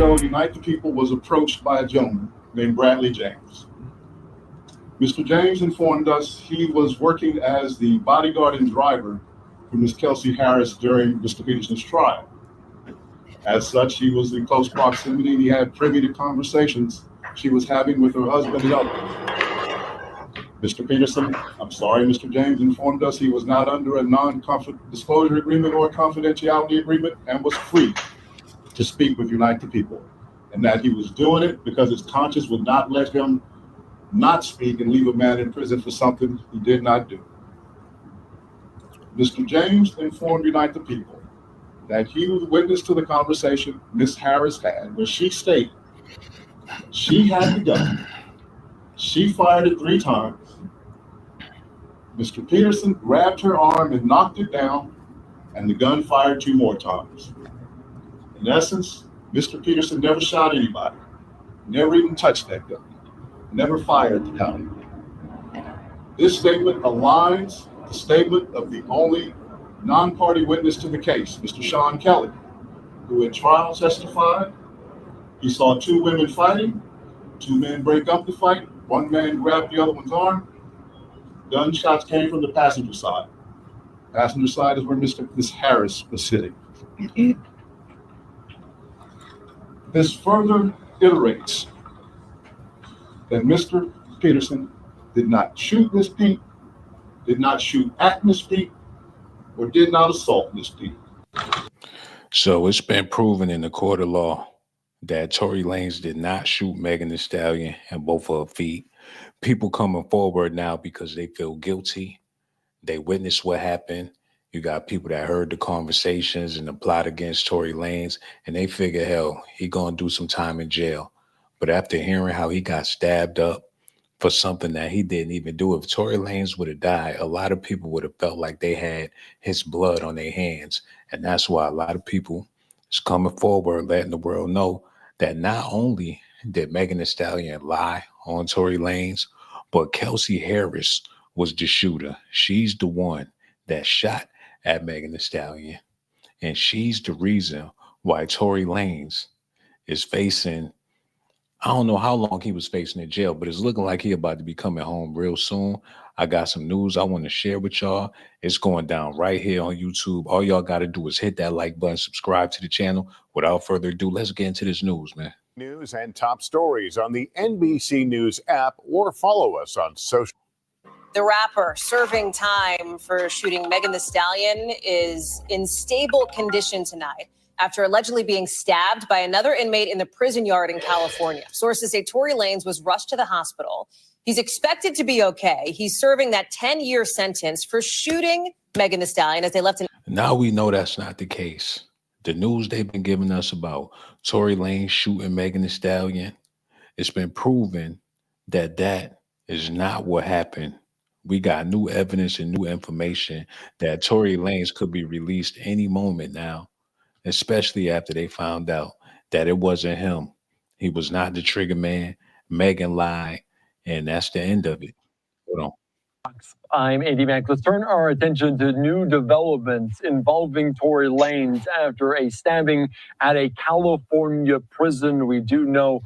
ago, Unite the People was approached by a gentleman named Bradley James. Mr. James informed us he was working as the bodyguard and driver for Ms. Kesley Harris during Mr. Peterson's trial. As such, he was in close proximity and he had privy to conversations she was having with her husband and others. Mr. James informed us he was not under a non-disclosure agreement or a confidentiality agreement and was free to speak with Unite the People, and that he was doing it because his conscience would not let him not speak and leave a man in prison for something he did not do. Mr. James informed Unite the People that he was witness to the conversation Ms. Harris had, where she stated she had the gun, she fired it 3 times, Mr. Peterson grabbed her arm and knocked it down, and the gun fired 2 more times. In essence, Mr. Peterson never shot anybody, never even touched that gun, never fired the gun. This statement aligns with the statement of the only non-party witness to the case, Mr. Sean Kelly, who at trial testified he saw 2 women fighting, 2 men break up the fight, 1 man grabbed the other one's arm. Gunshots came from the passenger side. Passenger side is where Ms. Harris was sitting. This further iterates that Mr. Peterson did not shoot Ms. Pete, did not shoot at Ms. Pete, or did not assault Ms. Pete. So it's been proven in the court of law that Tory Lanez did not shoot Megan Thee Stallion in both of her feet. People coming forward now because they feel guilty. They witnessed what happened. You got people that heard the conversations and the plot against Tory Lanez, and they figure, hell, he gonna do some time in jail. But after hearing how he got stabbed up for something that he didn't even do, if Tory Lanez would have died, a lot of people would have felt like they had his blood on their hands. And that's why a lot of people is coming forward, letting the world know that not only did Megan Thee Stallion lie on Tory Lanez, but Kesley Harris was the shooter. She's the one that shot at Megan Thee Stallion. And she's the reason why Tory Lanez is facing, I don't know how long he was facing in jail, but it's looking like he about to be coming home real soon. I got some news I want to share with y'all. It's going down right here on YouTube. All y'all got to do is hit that like button, subscribe to the channel. Without further ado, let's get into this news, man. News and top stories on the NBC News app, or follow us on social. The rapper serving time for shooting Megan Thee Stallion is in stable condition tonight after allegedly being stabbed by another inmate in the prison yard in California. Sources say Tory Lanez was rushed to the hospital. He's expected to be okay. He's serving that 10-year sentence for shooting Megan Thee Stallion as they left. Now we know that's not the case. The news they've been giving us about Tory Lanez shooting Megan Thee Stallion, it's been proven that that is not what happened. We got new evidence and new information that Tory Lanez could be released any moment now, especially after they found out that it wasn't him. He was not the trigger man. Megan lied, and that's the end of it. Hold on. I'm Andy Mack. Let's turn our attention to new developments involving Tory Lanez after a stabbing at a California prison. We do know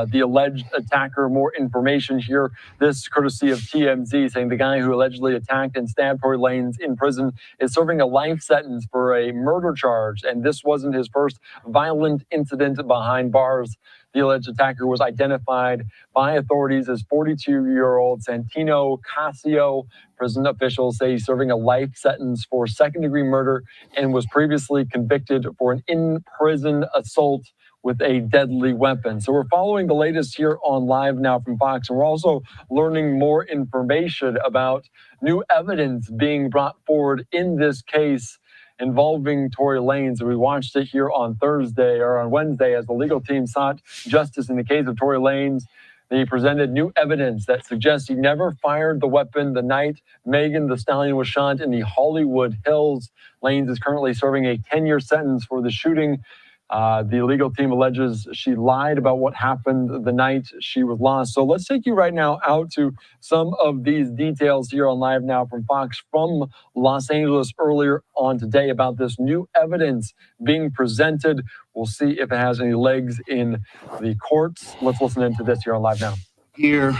the alleged attacker. More information here. This courtesy of TMZ, saying the guy who allegedly attacked and stabbed Tory Lanez in prison is serving a life sentence for a murder charge. And this wasn't his first violent incident behind bars. The alleged attacker was identified by authorities as 42-year-old Santino Casio. Prison officials say he's serving a life sentence for second-degree murder and was previously convicted for an in-prison assault with a deadly weapon. So we're following the latest here on Live Now from Fox, and we're also learning more information about new evidence being brought forward in this case involving Tory Lanez. We watched it here on Thursday or on Wednesday as the legal team sought justice in the case of Tory Lanez. They presented new evidence that suggests he never fired the weapon the night Megan Thee Stallion was shot in the Hollywood Hills. Lanez is currently serving a 10-year sentence for the shooting. The legal team alleges she lied about what happened the night she was lost. So let's take you right now out to some of these details here on Live Now from Fox from Los Angeles earlier on today about this new evidence being presented. We'll see if it has any legs in the courts. Let's listen into this here on Live Now. Here,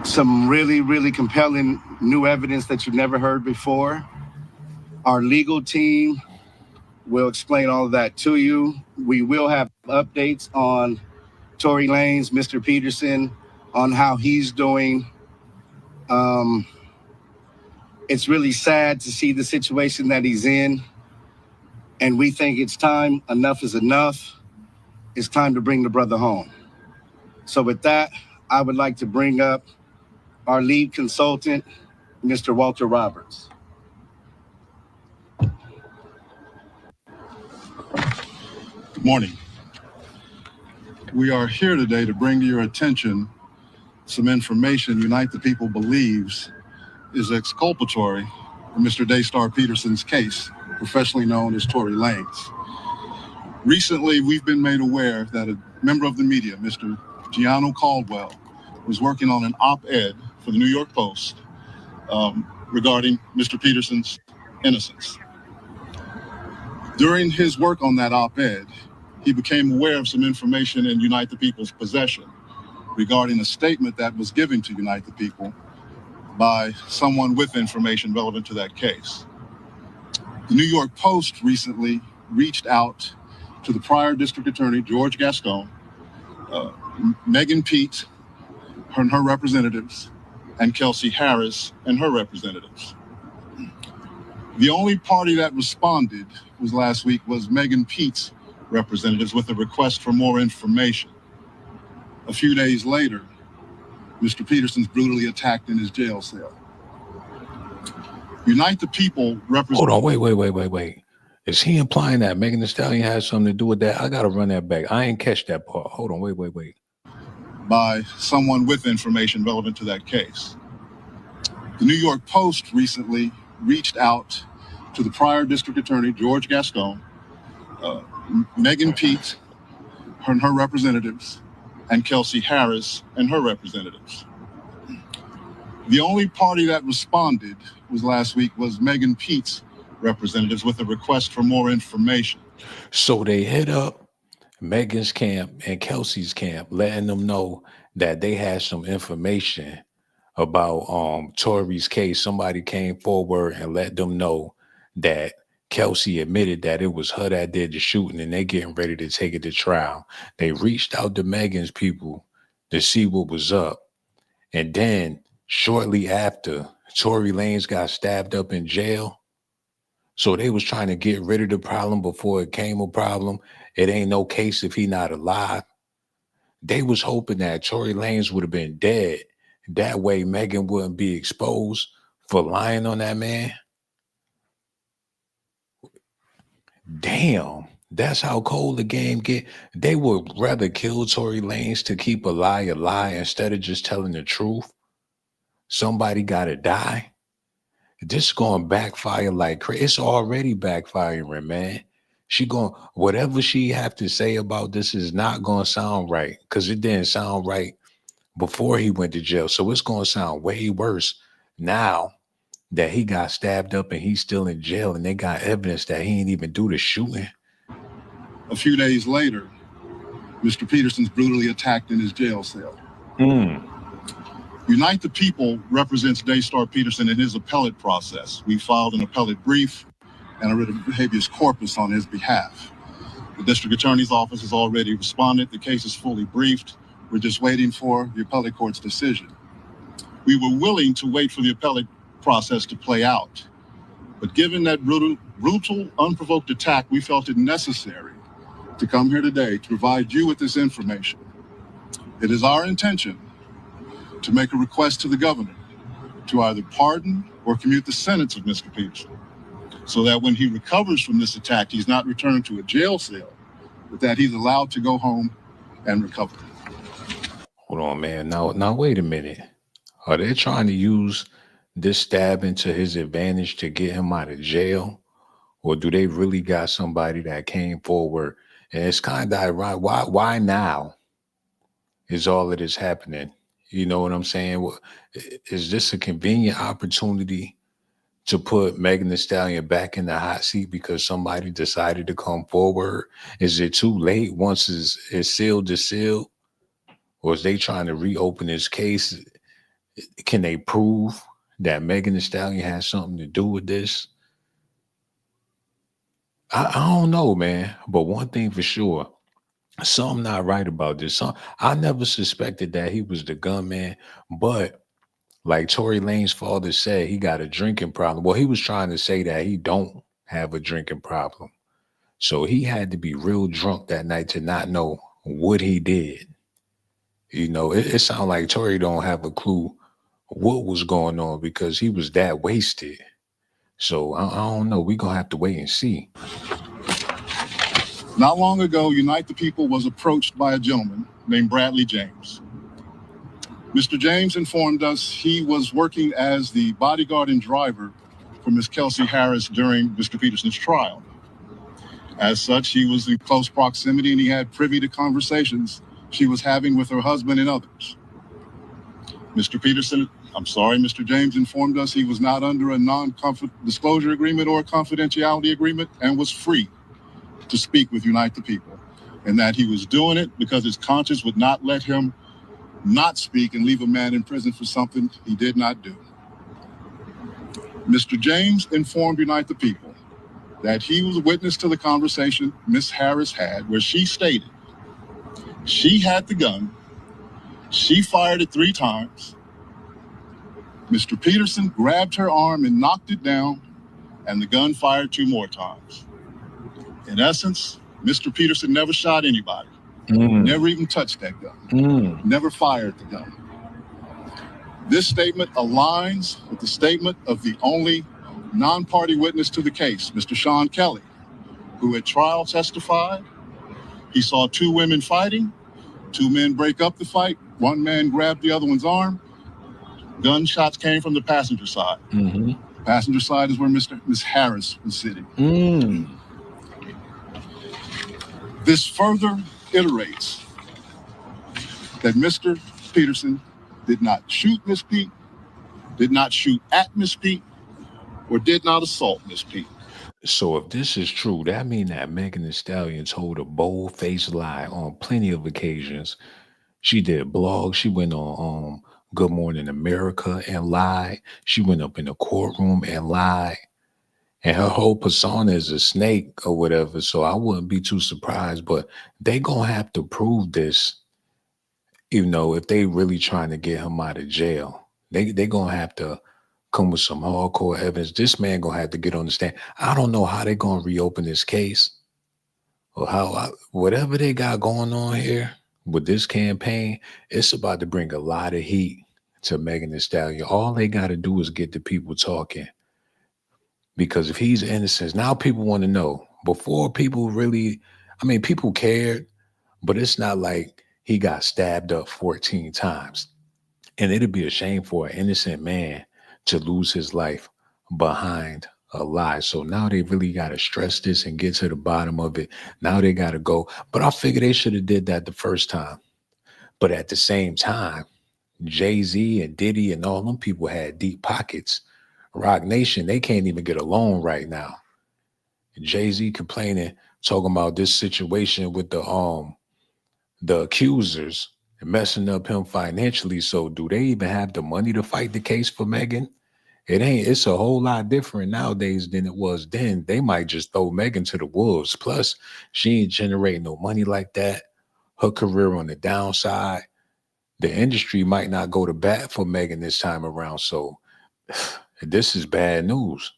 some really, really compelling new evidence that you've never heard before. Our legal team will explain all of that to you. We will have updates on Tory Lanez, Mr. Peterson, on how he's doing. It's really sad to see the situation that he's in. And we think it's time, enough is enough. It's time to bring the brother home. So with that, I would like to bring up our lead consultant, Mr. Walter Roberts. Good morning. We are here today to bring to your attention some information Unite the People believes is exculpatory in Mr. Daystar Peterson's case, professionally known as Tory Lanez. Recently, we've been made aware that a member of the media, Mr. Gianno Caldwell, was working on an op-ed for the New York Post regarding Mr. Peterson's innocence. During his work on that op-ed, he became aware of some information in Unite the People's possession regarding a statement that was given to Unite the People by someone with information relevant to that case. The New York Post recently reached out to the prior district attorney, George Gascon, Megan Pete and her representatives, and Kelsey Harris and her representatives. The only party that responded last week was Megan Pete's representatives with a request for more information. A few days later, Mr. Peterson's brutally attacked in his jail cell. Unite the People represents... Hold on, wait. Is he implying that Megan Thee Stallion has something to do with that? I gotta run that back. I ain't catch that part. Hold on, wait. By someone with information relevant to that case. The New York Post recently reached out to the prior district attorney, George Gascon, Megan Pete and her representatives, and Kelsey Harris and her representatives. The only party that responded last week was Megan Pete's representatives with a request for more information. So they hit up Megan's camp and Kelsey's camp, letting them know that they had some information about Tory's case. Somebody came forward and let them know that Kelsey admitted that it was her that did the shooting, and they getting ready to take it to trial. They reached out to Megan's people to see what was up. And then shortly after, Tory Lanez got stabbed up in jail. So they was trying to get rid of the problem before it came a problem. It ain't no case if he not alive. They was hoping that Tory Lanez would have been dead. That way Megan wouldn't be exposed for lying on that man. Damn, that's how cold the game get. They would rather kill Tory Lanez to keep a lie instead of just telling the truth. Somebody gotta die. This is going to backfire like crazy. It's already backfiring, man. Whatever she have to say about this is not going to sound right, because it didn't sound right before he went to jail. So it's going to sound way worse now that he got stabbed up and he's still in jail and they got evidence that he ain't even do the shooting. A few days later, Mr. Peterson's brutally attacked in his jail cell. Unite the People represents Daystar Peterson in his appellate process. We filed an appellate brief and a writ of habeas corpus on his behalf. The district attorney's office has already responded. The case is fully briefed. We're just waiting for the appellate court's decision. We were willing to wait for the appellate process to play out, but given that brutal, unprovoked attack, we felt it necessary to come here today to provide you with this information. It is our intention to make a request to the governor to either pardon or commute the sentence of Mr. Peterson, so that when he recovers from this attack, he's not returned to a jail cell, but that he's allowed to go home and recover. Hold on, man. Now wait a minute. Are they trying to use this stabbing to his advantage to get him out of jail? Or do they really got somebody that came forward? And it's kind of ironic. Why now is all of this happening? You know what I'm saying? Is this a convenient opportunity to put Megan Thee Stallion back in the hot seat because somebody decided to come forward? Is it too late once it's sealed to seal? Or is they trying to reopen this case? Can they prove that Megan Thee Stallion has something to do with this? I don't know, man. But one thing for sure, something not right about this. I never suspected that he was the gunman, but like Tory Lanez father said, he got a drinking problem. Well, he was trying to say that he don't have a drinking problem. So he had to be real drunk that night to not know what he did. You know, it sounds like Tory don't have a clue what was going on because he was that wasted. So I don't know. We're going to have to wait and see. Not long ago, Unite the People was approached by a gentleman named Bradley James. Mr. James informed us he was working as the bodyguard and driver for Ms. Kesley Harris during Mr. Peterson's trial. As such, he was in close proximity and he had privy to conversations she was having with her husband and others. Mr. James informed us he was not under a non-disclosure agreement or a confidentiality agreement and was free to speak with Unite the People, and that he was doing it because his conscience would not let him not speak and leave a man in prison for something he did not do. Mr. James informed Unite the People that he was a witness to the conversation Ms. Harris had where she stated she had the gun, she fired it 3 times, Mr. Peterson grabbed her arm and knocked it down, and the gun fired 2 more times. In essence, Mr. Peterson never shot anybody, never even touched that gun, never fired the gun. This statement aligns with the statement of the only non-party witness to the case, Mr. Sean Kelly, who at trial testified he saw 2 women fighting, 2 men break up the fight, 1 man grabbed the other one's arm. Gunshots came from the passenger side. The passenger side is where Ms. Harris was sitting. This further iterates that Mr. Peterson did not shoot Miss Pete, did not shoot at Miss Pete, or did not assault Miss Pete. So if this is true, that means that Megan Thee Stallion told a bold-faced lie on plenty of occasions. She did blogs. She went on Good Morning America and lied. She went up in the courtroom and lied. And her whole persona is a snake or whatever. So I wouldn't be too surprised. But they going to have to prove this, you know, if they really trying to get him out of jail. They going to have to come with some hardcore evidence. This man going to have to get on the stand. I don't know how they going to reopen this case or whatever they got going on here with this campaign, it's about to bring a lot of heat to Megan Thee Stallion. All they got to do is get the people talking. Because if he's innocent, now people want to know. Before people really, people cared, but it's not like he got stabbed up 14 times. And it'd be a shame for an innocent man to lose his life behind a lie. So now they really got to stress this and get to the bottom of it. Now they got to go. But I figure they should have did that the first time. But at the same time, Jay-Z and Diddy and all them people had deep pockets. Rock Nation, they can't even get a loan right now. Jay-Z complaining, talking about this situation with the accusers and messing up him financially. So do they even have the money to fight the case for Megan? It's a whole lot different nowadays than it was then. They might just throw Megan to the wolves. Plus, she ain't generating no money like that. Her career on the downside. The industry might not go to bat for Megan this time around. So this is bad news.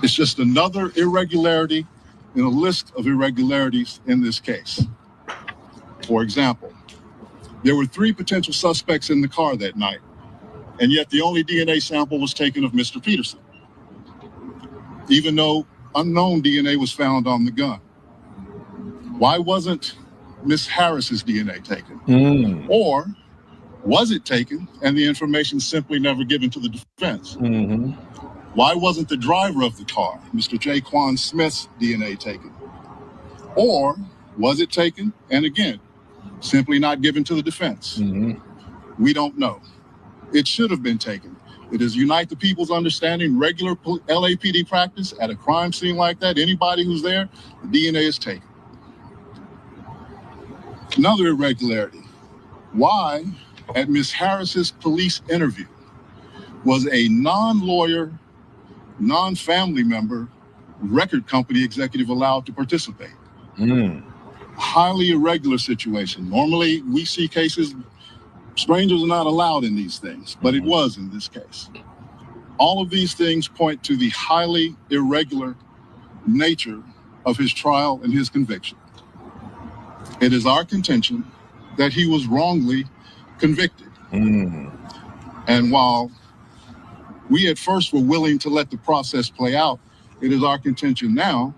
It's just another irregularity in a list of irregularities in this case. For example, there were 3 potential suspects in the car that night, and yet the only DNA sample was taken of Mr. Peterson, even though unknown DNA was found on the gun. Why wasn't Miss Harris's DNA taken? Or was it taken and the information simply never given to the defense? Why wasn't the driver of the car, Mr. Jaquan Smith's DNA taken? Or was it taken, and again, simply not given to the defense? We don't know. It should have been taken. It is Unite the People's understanding, regular LAPD practice at a crime scene like that, anybody who's there, the DNA is taken. Another irregularity. Why, at Ms. Harris's police interview, was a non-lawyer, non-family member record company executive allowed to participate? Highly irregular situation. Normally, we see cases, strangers are not allowed in these things, but it was in this case. All of these things point to the highly irregular nature of his trial and his conviction. It is our contention that he was wrongly convicted. And while we at first were willing to let the process play out, it is our contention now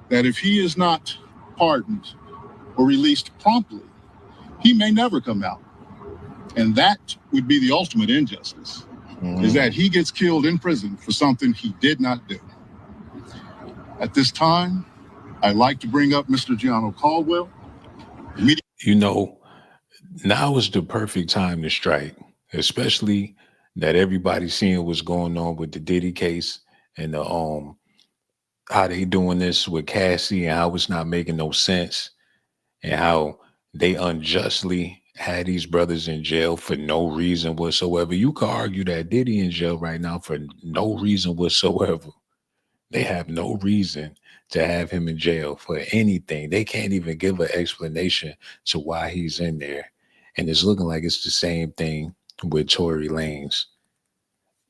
that if he is not pardoned or released promptly, he may never come out. And that would be the ultimate injustice, is that he gets killed in prison for something he did not do. At this time, I'd like to bring up Mr. Gianno Caldwell. You know, now is the perfect time to strike, especially that everybody's seeing what's going on with the Diddy case and the how they doing this with Cassie and how it's not making no sense and how they unjustly had these brothers in jail for no reason whatsoever. You could argue that Diddy in jail right now for no reason whatsoever. They have no reason to have him in jail for anything. They can't even give an explanation to why he's in there. And it's looking like it's the same thing with Tory Lanez.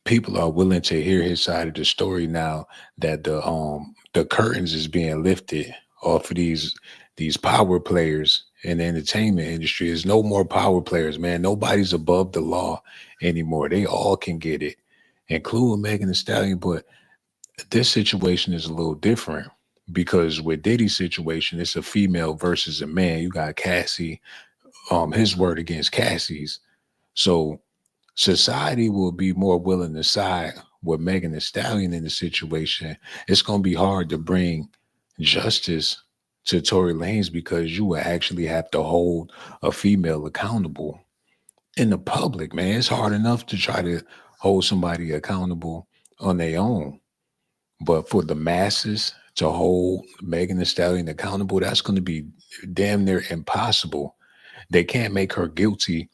People are willing to hear his side of the story now that the curtains is being lifted off of these power players in the entertainment industry. There's no more power players, man. Nobody's above the law anymore. They all can get it, including Megan Thee Stallion. But this situation is a little different because with Diddy's situation, it's a female versus a man. You got Cassie, his word against Cassie's. So society will be more willing to side with Megan Thee Stallion in the situation. It's going to be hard to bring justice to Tory Lanez because you will actually have to hold a female accountable in the public, man. It's hard enough to try to hold somebody accountable on their own. But for the masses to hold Megan Thee Stallion accountable, that's going to be damn near impossible. They can't make her guilty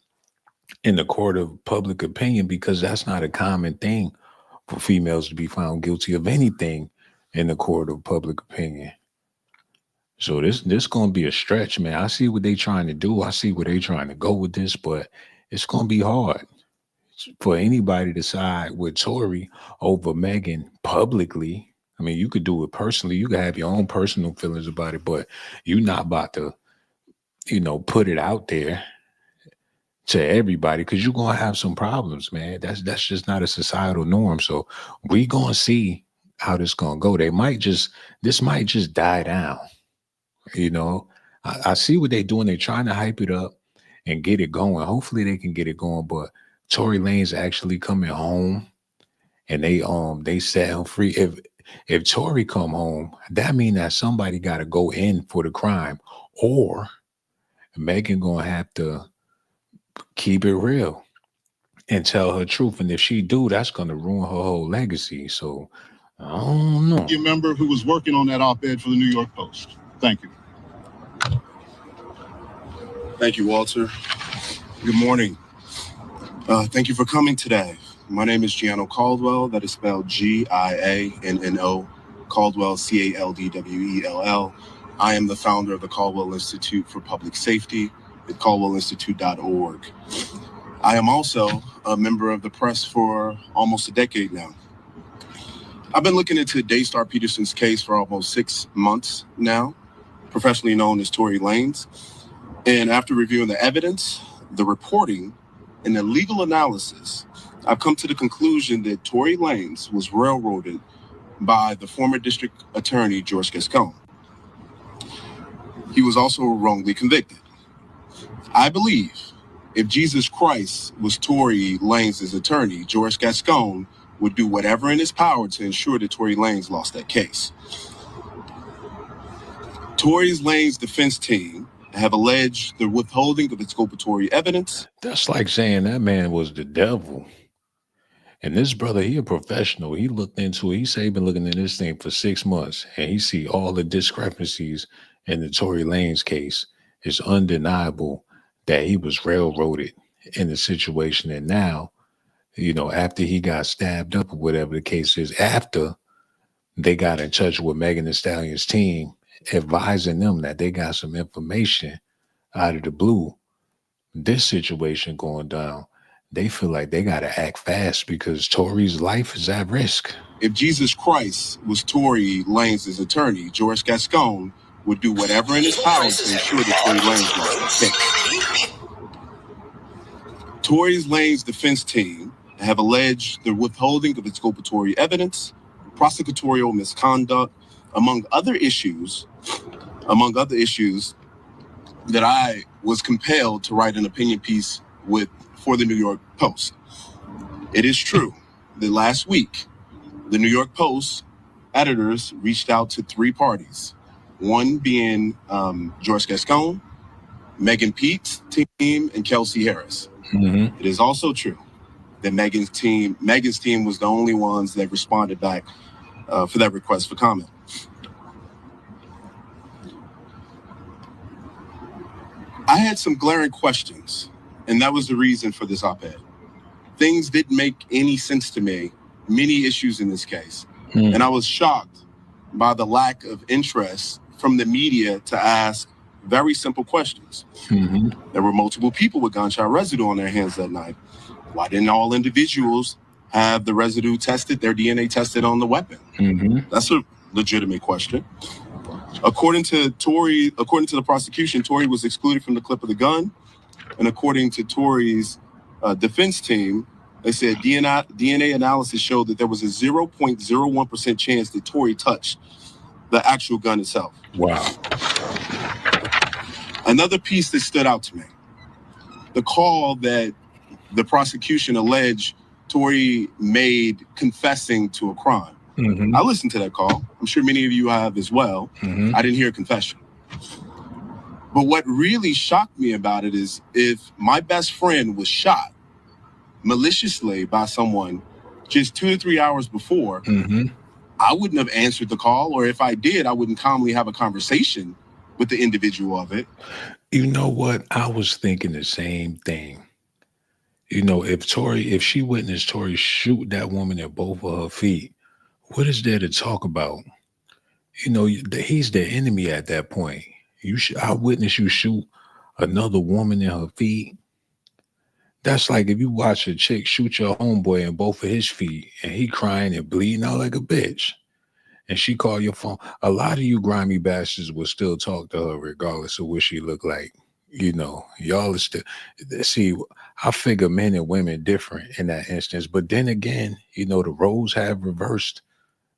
in the court of public opinion because that's not a common thing for females to be found guilty of anything in the court of public opinion. So this going to be a stretch, man. I see what they trying to do. I see where they trying to go with this, but it's going to be hard for anybody to side with Tory over Megan publicly. I mean, you could do it personally. You could have your own personal feelings about it, but you're not about to, put it out there to everybody because you're going to have some problems, man. That's just not a societal norm. So we going to see how this going to go. This might just die down. I see what they're doing. They're trying to hype it up and get it going. Hopefully they can get it going, but Tory Lanez actually coming home and they set him free. If Tory come home, that means that somebody got to go in for the crime, or Megan gonna have to keep it real and tell her truth. And if she do, that's gonna ruin her whole legacy. So I don't know. A member who was working on that op-ed for the New York Post. Thank you. Thank you, Walter. Good morning. Thank you for coming today. My name is Gianno Caldwell. That is spelled Gianno, Caldwell, Caldwell. I am the founder of the Caldwell Institute for Public Safety at caldwellinstitute.org. I am also a member of the press for almost a decade now. I've been looking into Daystar Peterson's case for almost 6 months now, professionally known as Tory Lanez. And after reviewing the evidence, the reporting, and the legal analysis, I've come to the conclusion that Tory Lanez was railroaded by the former district attorney, George Gascon. He was also wrongly convicted. I believe if Jesus Christ was Tory Lanez's attorney, George Gascon would do whatever in his power to ensure that Tory Lanez lost that case. Tory Lanez's defense team have alleged the withholding of exculpatory evidence. That's like saying that man was the devil. And this brother, he a professional. He looked into it. He said he been looking at this thing for 6 months, and he see all the discrepancies in the Tory Lanez case. It's undeniable that he was railroaded in the situation. And now, after he got stabbed up or whatever the case is, after they got in touch with Megan Thee Stallion's team, advising them that they got some information out of the blue, this situation going down, they feel like they got to act fast because Tory's life is at risk. If Jesus Christ was Tory Lanez's attorney, George Gascon would do whatever in his power to ensure that Tory Lanez lost the case. Tory Lanez's defense team have alleged the withholding of exculpatory evidence, prosecutorial misconduct, among other issues that I was compelled to write an opinion piece for the New York Post. It is true that last week, the New York Post editors reached out to 3 parties, one being George Gascon, Megan Pete's team, and Kelsey Harris. Mm-hmm. It is also true that Megan's team was the only ones that responded back for that request for comment. I had some glaring questions, and that was the reason for this op-ed. Things didn't make any sense to me, many issues in this case. And I was shocked by the lack of interest from the media to ask very simple questions. Mm-hmm. There were multiple people with gunshot residue on their hands that night. Why didn't all individuals have the residue tested, their DNA tested on the weapon? Mm-hmm. That's a legitimate question. According to the prosecution, Tory was excluded from the clip of the gun. And according to Tory's defense team, they said DNA analysis showed that there was a 0.01% chance that Tory touched the actual gun itself. Wow. Another piece that stood out to me, the call that the prosecution alleged Tory made confessing to a crime. Mm-hmm. I listened to that call. I'm sure many of you have as well. Mm-hmm. I didn't hear a confession. But what really shocked me about it is if my best friend was shot maliciously by someone just 2 to 3 hours before, Mm-hmm. I wouldn't have answered the call, or if I did, I wouldn't calmly have a conversation with the individual of it. You know what? I was thinking the same thing. If she witnessed Tory shoot that woman at both of her feet, what is there to talk about? He's the enemy at that point. I witnessed you shoot another woman in her feet. That's like if you watch a chick shoot your homeboy in both of his feet and he crying and bleeding out like a bitch, and she call your phone. A lot of you grimy bastards will still talk to her regardless of what she look like. Y'all are still, see, I figure men and women different in that instance. But then again, the roles have reversed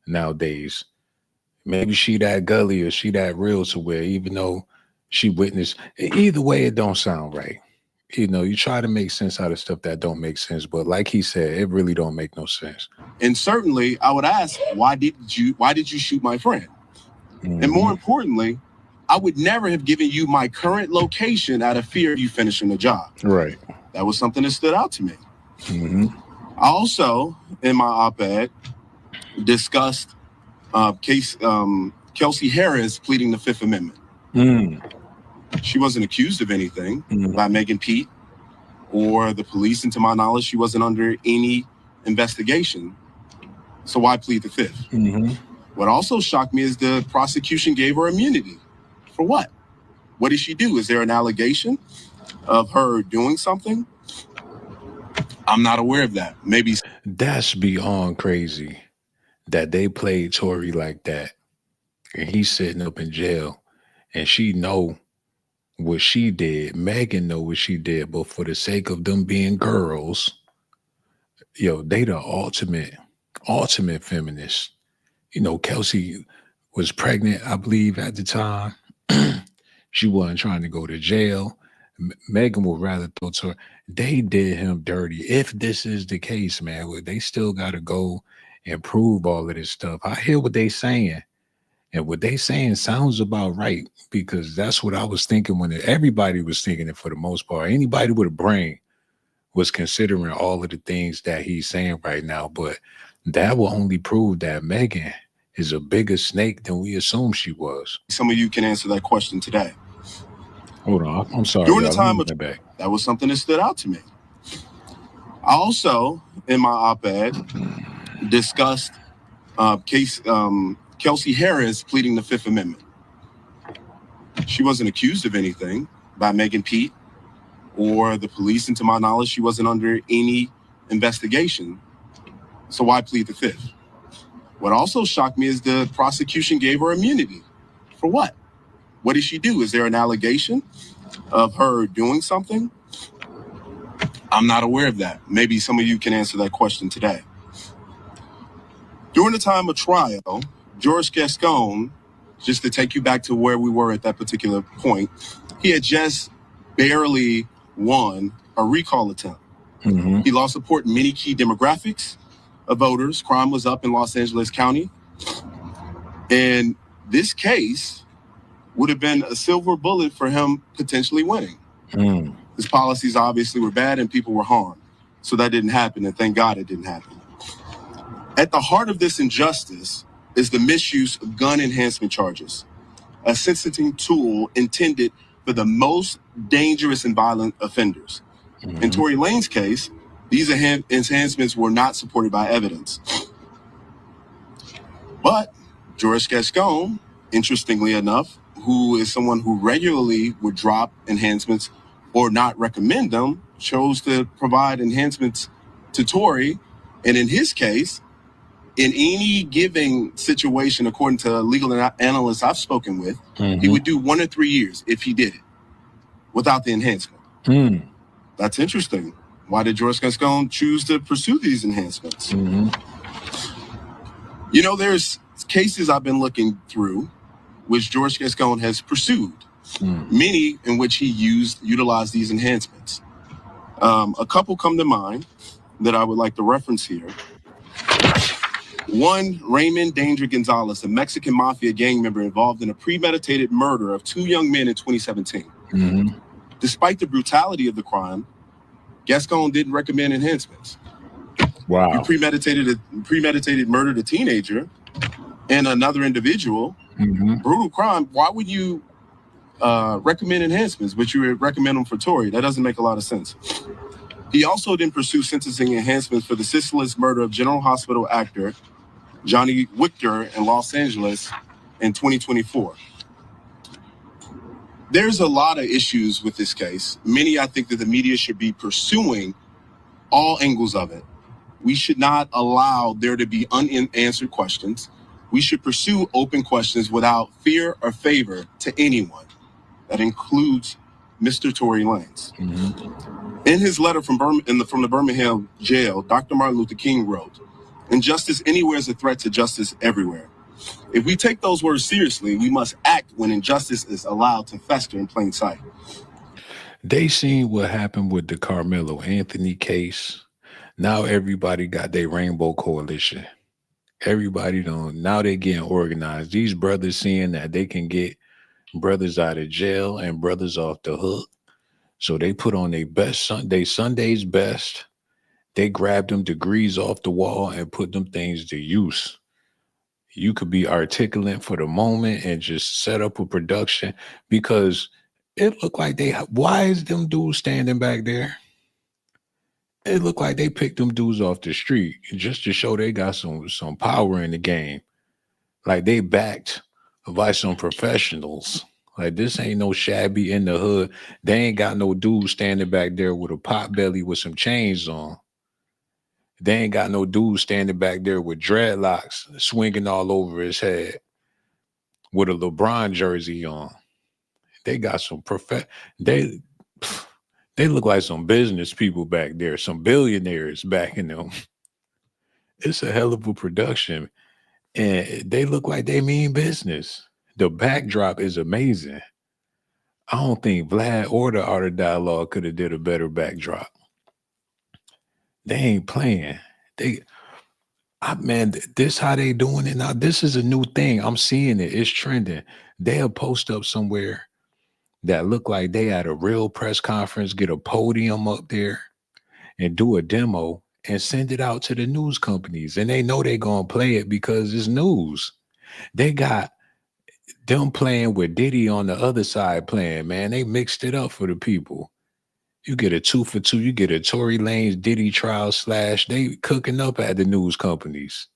nowadays. Maybe she that gully or she that real to where even though she witnessed, either way, it don't sound right. You try to make sense out of stuff that don't make sense. But like he said, it really don't make no sense. And certainly I would ask, why did you shoot my friend? Mm-hmm. And more importantly, I would never have given you my current location out of fear of you finishing the job. Right. That was something that stood out to me. Mm-hmm. I also, in my op-ed, discussed Kelsey Harris pleading the Fifth Amendment. She wasn't accused of anything by Megan Pete or the police, and to my knowledge, she wasn't under any investigation. So why plead the Fifth? Mm-hmm. What also shocked me is the prosecution gave her immunity. For what? What did she do? Is there an allegation of her doing something? I'm not aware of that. Maybe. That's beyond crazy that they played Tory like that. And he's sitting up in jail and she know what she did. Megan know what she did, but for the sake of them being girls, they the ultimate feminists. Kelsey was pregnant, I believe, at the time. She wasn't trying to go to jail. Megan would rather throw to her. They did him dirty. If this is the case, man, well, they still got to go and prove all of this stuff. I hear what they saying, and what they saying sounds about right, because that's what I was thinking when everybody was thinking it for the most part. Anybody with a brain was considering all of the things that he's saying right now, but that will only prove that Megan is a bigger snake than we assumed she was. Some of you can answer that question today. Hold on, I'm sorry, During the y'all. time Let me of get back. that was something that stood out to me. I also, in my op-ed, discussed Kelsey Harris pleading the Fifth Amendment. She wasn't accused of anything by Megan Pete or the police, and to my knowledge, she wasn't under any investigation. So why plead the Fifth? What also shocked me is the prosecution gave her immunity. For what? What did she do? Is there an allegation of her doing something? I'm not aware of that. Maybe some of you can answer that question today. During the time of trial, George Gascon, just to take you back to where we were at that particular point, he had just barely won a recall attempt. Mm-hmm. He lost support in many key demographics of voters. Crime was up in Los Angeles County. And this case would have been a silver bullet for him potentially winning. Mm. His policies obviously were bad and people were harmed. So that didn't happen, and thank God it didn't happen. At the heart of this injustice is the misuse of gun enhancement charges, a sentencing tool intended for the most dangerous and violent offenders. Mm-hmm. In Tory Lanez case, these enhancements were not supported by evidence. But George Gascon, interestingly enough, who is someone who regularly would drop enhancements or not recommend them, chose to provide enhancements to Tory. And in his case, in any given situation, according to legal analysts I've spoken with, he would do 1 or 3 years if he did it without the enhancement. Mm. That's interesting. Why did George Gascon choose to pursue these enhancements? Mm-hmm. You know, there's cases I've been looking through which George Gascon has pursued, many in which he utilized these enhancements. A couple come to mind that I would like to reference here. One, Raymond Danger Gonzalez, a Mexican mafia gang member involved in a premeditated murder of 2 young men in 2017. Mm-hmm. Despite the brutality of the crime, Gascon didn't recommend enhancements. Wow. You premeditated murdered a teenager and another individual. Mm-hmm. Brutal crime. Why would you recommend enhancements, but you would recommend them for Tory? That doesn't make a lot of sense. He also didn't pursue sentencing enhancements for the senseless murder of General Hospital actor Johnny Victor in Los Angeles in 2024. There's a lot of issues with this case. Many I think that the media should be pursuing all angles of it. We should not allow there to be unanswered questions. We should pursue open questions without fear or favor to anyone. That includes Mr. Tory Lanez. Mm-hmm. In his letter from the Birmingham jail, Dr. Martin Luther King wrote, "Injustice anywhere is a threat to justice everywhere. If we take those words seriously, we must act when injustice is allowed to fester in plain sight." They seen what happened with the Carmelo Anthony case. Now everybody got their rainbow coalition. Everybody now they getting organized. These brothers seeing that they can get brothers out of jail and brothers off the hook. So they put on their best Sunday's best. They grabbed them degrees off the wall and put them things to use. You could be articulate for the moment and just set up a production, because it looked like why is them dudes standing back there? It looked like they picked them dudes off the street just to show they got some power in the game. Like they backed by some professionals. Like this ain't no shabby in the hood. They ain't got no dude standing back there with a pot belly with some chains on. They ain't got no dude standing back there with dreadlocks swinging all over his head with a LeBron jersey on. They got some they look like some business people back there, some billionaires backing them. It's a hell of a production. And they look like they mean business. The backdrop is amazing. I don't think Vlad or the Art of Dialogue could have did a better backdrop. They ain't playing. Man, this how they doing it now. This is a new thing. I'm seeing it. It's trending. They'll post up somewhere that look like they at a real press conference, get a podium up there and do a demo and send it out to the news companies. And they know they're going to play it because it's news. They got them playing with Diddy on the other side playing, man. They mixed it up for the people. You get a 2 for 2. You get a Tory Lanez Diddy trial / they cooking up at the news companies.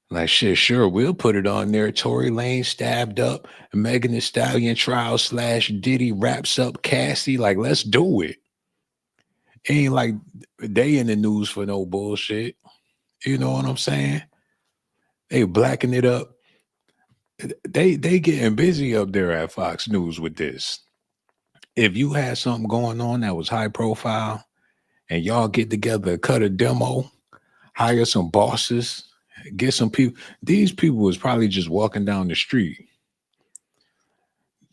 Like, shit, sure, we'll put it on there. Tory Lanez stabbed up, Megan Thee Stallion trial / Diddy wraps up Cassie. Like, let's do it. Ain't like they in the news for no bullshit. You know what I'm saying? They blacking it up. They getting busy up there at Fox News with this. If you had something going on that was high profile and y'all get together, cut a demo, hire some bosses, get some people. These people was probably just walking down the street.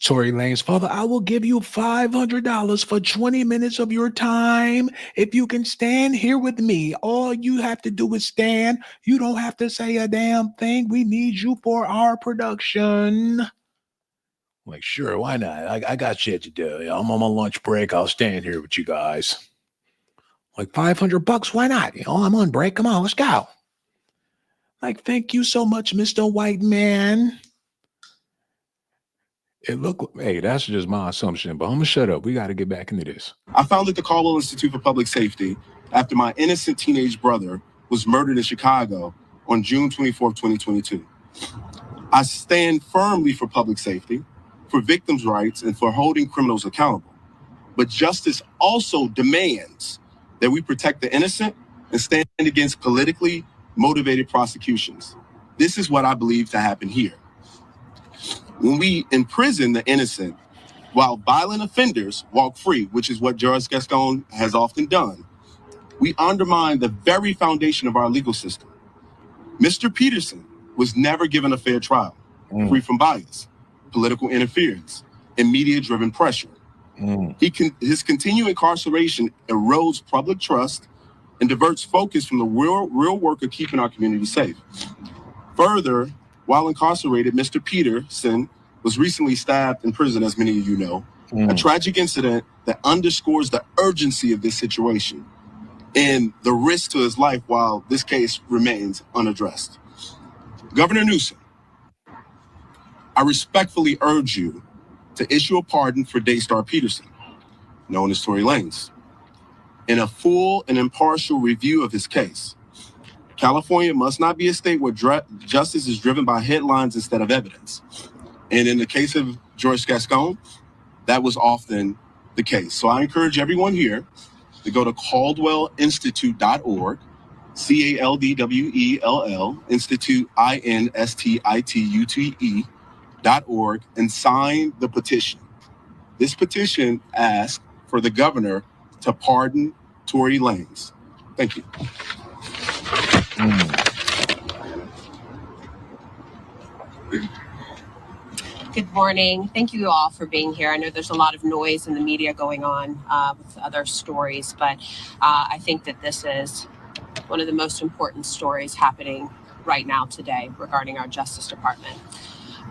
Tory Lanez, Father, I will give you $500 for 20 minutes of your time. If you can stand here with me, all you have to do is stand. You don't have to say a damn thing. We need you for our production. Like, sure, why not? I got shit to do. I'm on my lunch break. I'll stand here with you guys. Like $500, why not? I'm on break. Come on, let's go. Like, thank you so much, Mr. White Man. Hey, that's just my assumption, but I'm gonna shut up. We got to get back into this. I founded the Caldwell Institute for Public Safety after my innocent teenage brother was murdered in Chicago on June 24, 2022. I stand firmly for public safety, for victims' rights, and for holding criminals accountable. But justice also demands that we protect the innocent and stand against politically motivated prosecutions. This is what I believe to happen here. When we imprison the innocent while violent offenders walk free, which is what Judge Gascon has often done, we undermine the very foundation of our legal system. Mr. Peterson was never given a fair trial, free from bias, political interference, and media-driven pressure. His continued incarceration erodes public trust and diverts focus from the real work of keeping our community safe. Further, while incarcerated, Mr. Peterson was recently stabbed in prison, as many of you know, a tragic incident that underscores the urgency of this situation and the risk to his life while this case remains unaddressed. Governor Newsom, I respectfully urge you to issue a pardon for Daystar Peterson, known as Tory Lanez, in a full and impartial review of his case. California must not be a state where justice is driven by headlines instead of evidence. And in the case of George Gascon, that was often the case. So I encourage everyone here to go to caldwellinstitute.org, CALDWELL, Institute, INSTITUTE.org, and sign the petition. This petition asks for the governor to pardon Tory Lanez. Thank you. Good morning. Thank you all for being here. I know there's a lot of noise in the media going on with other stories, but I think that this is one of the most important stories happening right now today regarding our Justice Department.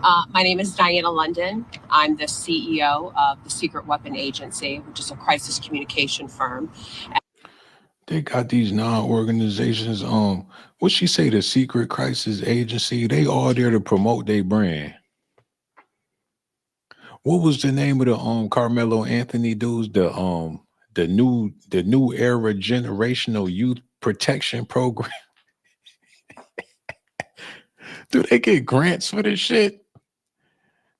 My name is Diana London. I'm the CEO of the Secret Weapon Agency, which is a crisis communication firm. They got these non-organizations. What she say? The Secret Crisis Agency. They all there to promote their brand. What was the name of the Carmelo Anthony dudes? The new era generational youth protection program. Do they get grants for this shit?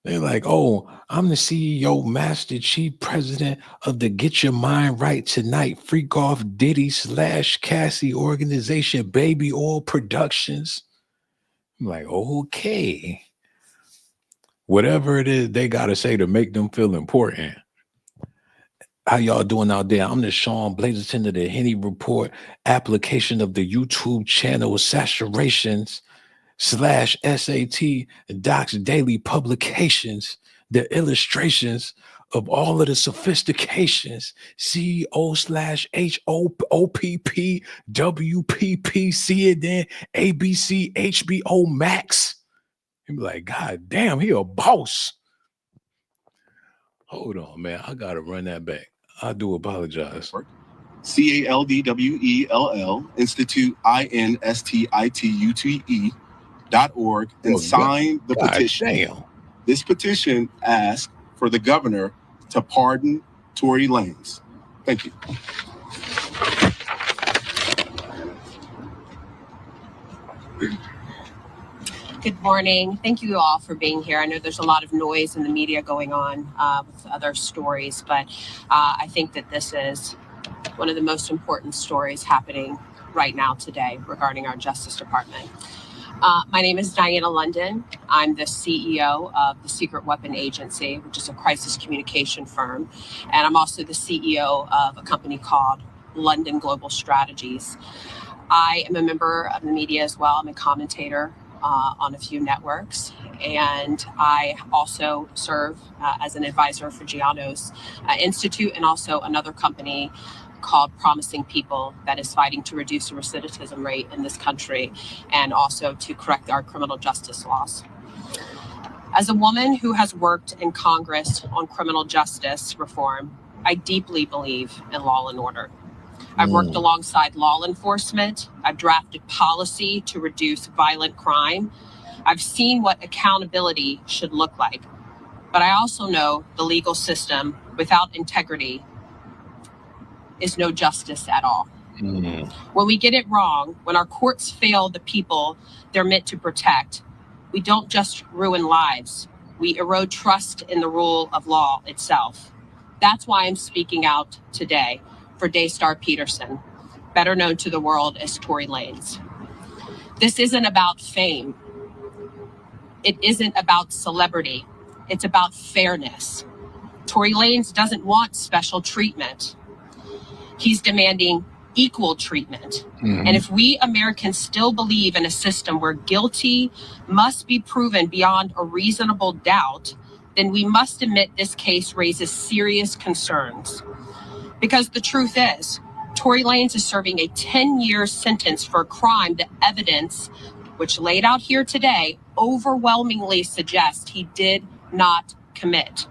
They're like, oh, I'm the CEO, Master Chief President of the Get Your Mind Right Tonight Freak Off Diddy / Cassie organization, Baby Oil Productions. I'm like, okay. Whatever it is they got to say to make them feel important. How y'all doing out there? I'm the Sean Blazerton of the Henny Report, application of the YouTube channel Saturations / SAT Docs Daily Publications, the illustrations of all of the sophistications, CEO/HOPP, WPP, CNN, ABC, HBO Max. He'd be like, God damn, he a boss. Hold on, man. I gotta run that back. I do apologize. CALDWELL, Institute INSTITUTE.org, and Well, sign the God petition. damn. This petition asks for the governor to pardon Tory Lanez. Thank you. Good morning. Thank you all for being here. I know there's a lot of noise in the media going on with other stories, but I think that this is one of the most important stories happening right now today regarding our Justice Department. My name is Diana London. I'm the CEO of the Secret Weapon Agency, which is a crisis communication firm. And I'm also the CEO of a company called London Global Strategies. I am a member of the media as well. I'm a commentator on a few networks. And I also serve as an advisor for Giano's Institute and also another company called Promising People that is fighting to reduce the recidivism rate in this country and also to correct our criminal justice laws. As a woman who has worked in Congress on criminal justice reform, I deeply believe in law and order. I've worked alongside law enforcement. I've drafted policy to reduce violent crime. I've seen what accountability should look like. But I also know the legal system without integrity is no justice at all. When we get it wrong, when our courts fail the people they're meant to protect, we don't just ruin lives. We erode trust in the rule of law itself. That's why I'm speaking out today for Daystar Peterson, better known to the world as Tory Lanez. This isn't about fame. It isn't about celebrity. It's about fairness. Tory Lanez doesn't want special treatment. He's demanding equal treatment. And if we Americans still believe in a system where guilty must be proven beyond a reasonable doubt, then we must admit this case raises serious concerns. Because the truth is, Tory Lanez is serving a 10-year sentence for a crime the evidence, which laid out here today, overwhelmingly suggests he did not commit.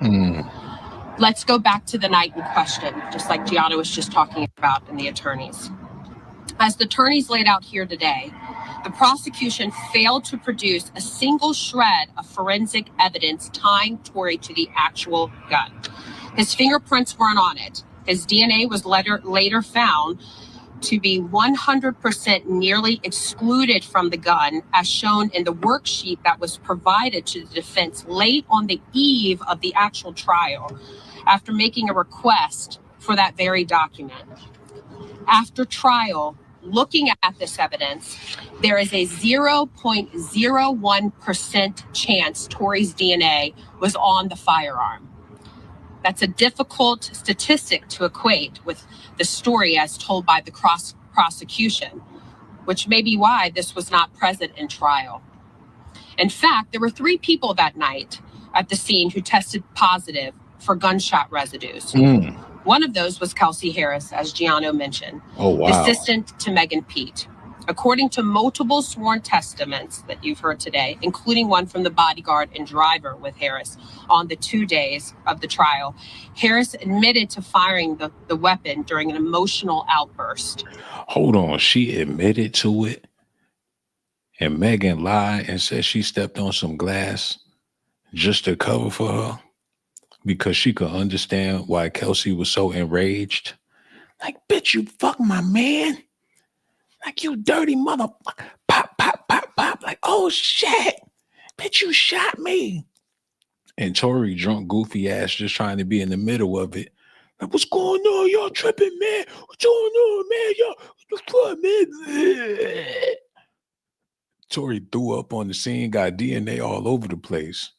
Let's go back to the night in question, just like Gianna was just talking about and the attorneys. As the attorneys laid out here today, the prosecution failed to produce a single shred of forensic evidence tying Tory to the actual gun. His fingerprints weren't on it. His DNA was later found to be 100% nearly excluded from the gun, as shown in the worksheet that was provided to the defense late on the eve of the actual trial, after making a request for that very document. After trial, looking at this evidence, there is a 0.01% chance Tory's DNA was on the firearm. That's a difficult statistic to equate with the story as told by the prosecution, which may be why this was not present in trial. In fact, there were 3 people that night at the scene who tested positive for gunshot residues. One of those was Kelsey Harris, as Giano mentioned, the assistant to Megan Pete. According to multiple sworn testaments that you've heard today, including one from the bodyguard and driver with Harris on the 2 days of the trial, Harris admitted to firing the weapon during an emotional outburst. Hold on, she admitted to it? And Megan lied and said she stepped on some glass just to cover for her because she could understand why Kelsey was so enraged? Like, bitch, you fuck my man. Like, you dirty motherfucker. Pop, pop, pop, pop. Like, oh, shit. Bitch, you shot me. And Tory, drunk, goofy ass, just trying to be in the middle of it. Like, what's going on? Y'all tripping, man. What's going on, man? Y'all, what the fuck, man? Tory threw up on the scene, got DNA all over the place.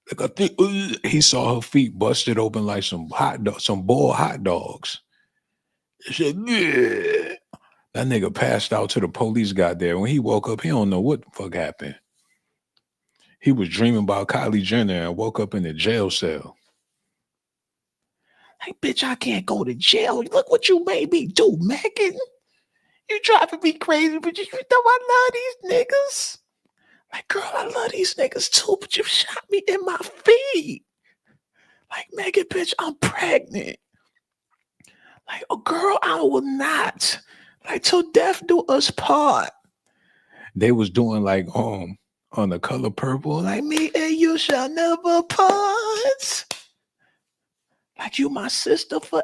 Like, I think he saw her feet busted open like some boiled hot dogs. He said, yeah. That nigga passed out till the police got there. When he woke up, he don't know what the fuck happened. He was dreaming about Kylie Jenner and woke up in a jail cell. Like, bitch, I can't go to jail. Look what you made me do, Megan. You driving me crazy, but you know I love these niggas. Like, girl, I love these niggas too, but you shot me in my feet. Like, Megan, bitch, I'm pregnant. Like, oh, girl, I will not. Like, till death do us part. They was doing like on The Color Purple, like, me and you shall never part. Like, you my sister forever.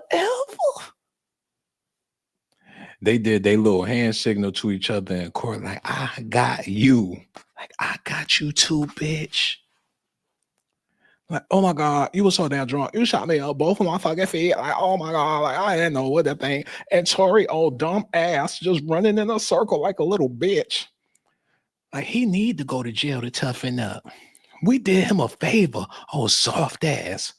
They did their little hand signal to each other in court, like, I got you. Like, I got you too, bitch. Like, oh my God, you were so damn drunk. You shot me up both of my fucking feet. Like, oh my God, like, I didn't know what that thing. And Tory, old dumb ass, just running in a circle like a little bitch. Like, he need to go to jail to toughen up. We did him a favor. Oh, soft ass.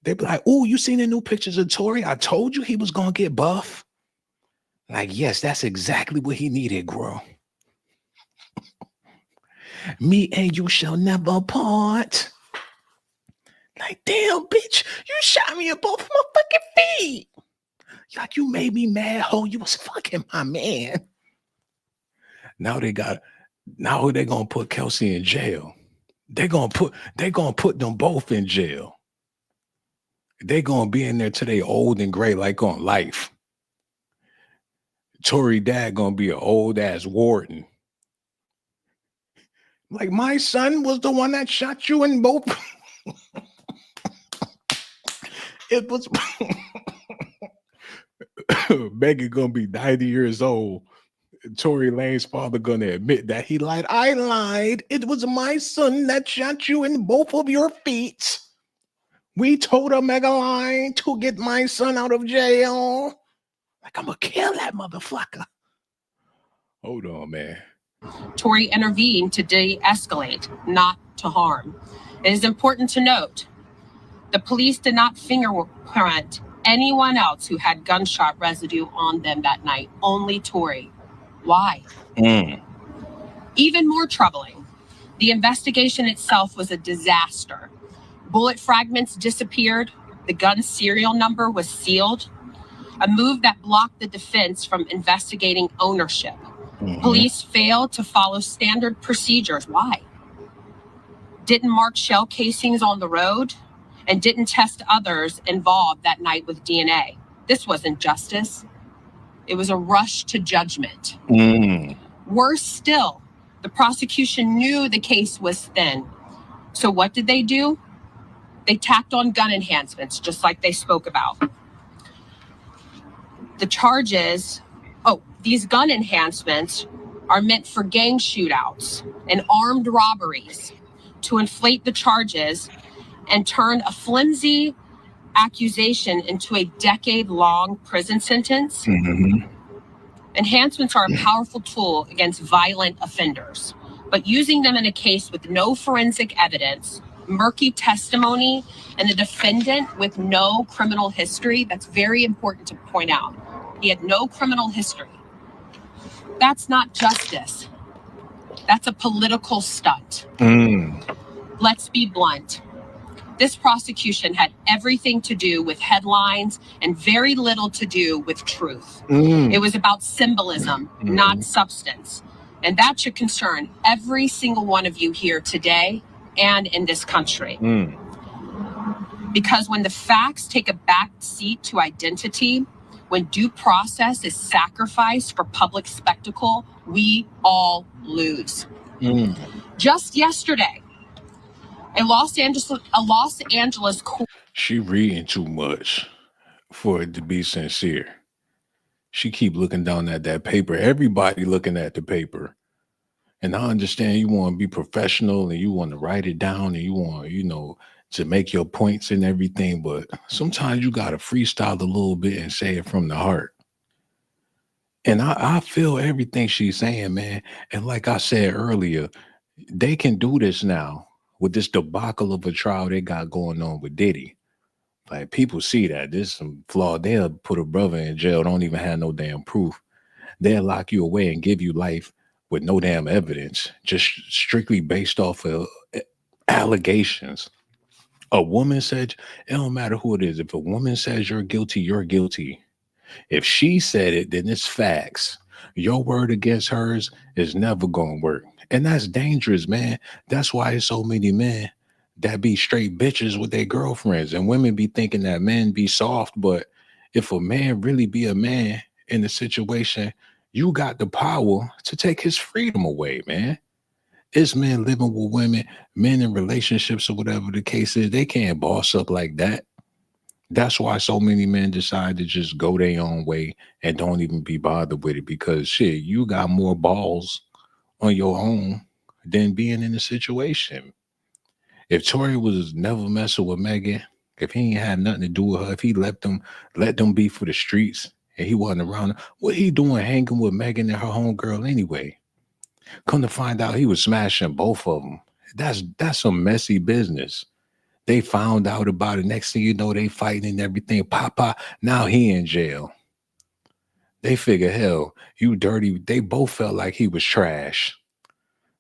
They be like, oh, you seen the new pictures of Tory? I told you he was going to get buff. Like, yes, that's exactly what he needed, girl. Me and you shall never part. Like, damn, bitch, you shot me in both of my fucking feet. Like, you made me mad, ho. You was fucking my man. Now they gonna put Kelsey in jail. They gonna put them both in jail. They gonna be in there till they old and gray, like on life. Tory dad gonna be an old ass warden. Like, my son was the one that shot you in both. It was Megan gonna be 90 years old. Tory Lanez's father gonna admit that he lied. I lied. It was my son that shot you in both of your feet. We told a mega lie to get my son out of jail. Like, I'm gonna kill that motherfucker. Hold on, man. Tory intervened to de-escalate, not to harm. It is important to note, the police did not fingerprint anyone else who had gunshot residue on them that night, only Tory. Why? Even more troubling, the investigation itself was a disaster. Bullet fragments disappeared, the gun's serial number was sealed, a move that blocked the defense from investigating ownership. Police failed to follow standard procedures. Why? Didn't mark shell casings on the road and didn't test others involved that night with DNA. This wasn't justice. It was a rush to judgment. Worse still, the prosecution knew the case was thin. So what did they do? They tacked on gun enhancements, just like they spoke about. The charges, these gun enhancements are meant for gang shootouts and armed robberies to inflate the charges and turn a flimsy accusation into a decade-long prison sentence. Enhancements are a powerful tool against violent offenders, but using them in a case with no forensic evidence, murky testimony, and a defendant with no criminal history, that's very important to point out. He had no criminal history. That's not justice. That's a political stunt. Let's be blunt. This prosecution had everything to do with headlines and very little to do with truth. It was about symbolism, not substance. And that should concern every single one of you here today and in this country. Because when the facts take a back seat to identity, when due process is sacrificed for public spectacle, we all lose. Just yesterday, a Los Angeles court. She reading too much for it to be sincere. She keep looking down at that paper. Everybody looking at the paper. And I understand you want to be professional and you want to write it down and you want, to make your points and everything. But sometimes you got to freestyle a little bit and say it from the heart. And I feel everything she's saying, man. And like I said earlier, they can do this now with this debacle of a trial they got going on with Diddy. Like, people see that there's some flaw. They'll put a brother in jail, don't even have no damn proof. They'll lock you away and give you life with no damn evidence, just strictly based off of allegations. A woman said, it don't matter who it is. If a woman says you're guilty, you're guilty. If she said it, then it's facts. Your word against hers is never going to work. And that's dangerous, man. That's why so many men that be straight bitches with their girlfriends, and women be thinking that men be soft. But if a man really be a man in a situation, you got the power to take his freedom away, man. It's men living with women, men in relationships or whatever the case is. They can't boss up like that. That's why so many men decide to just go their own way and don't even be bothered with it, because shit, you got more balls on your own than being in the situation. If Tory was never messing with Megan, if he ain't had nothing to do with her, if he let them be for the streets and he wasn't around her, what he doing hanging with Megan and her homegirl anyway? Come to find out, he was smashing both of them. That's some messy business. They found out about it. Next thing you know, they fighting and everything. Papa, now he in jail. They figure, hell, you dirty. They both felt like he was trash.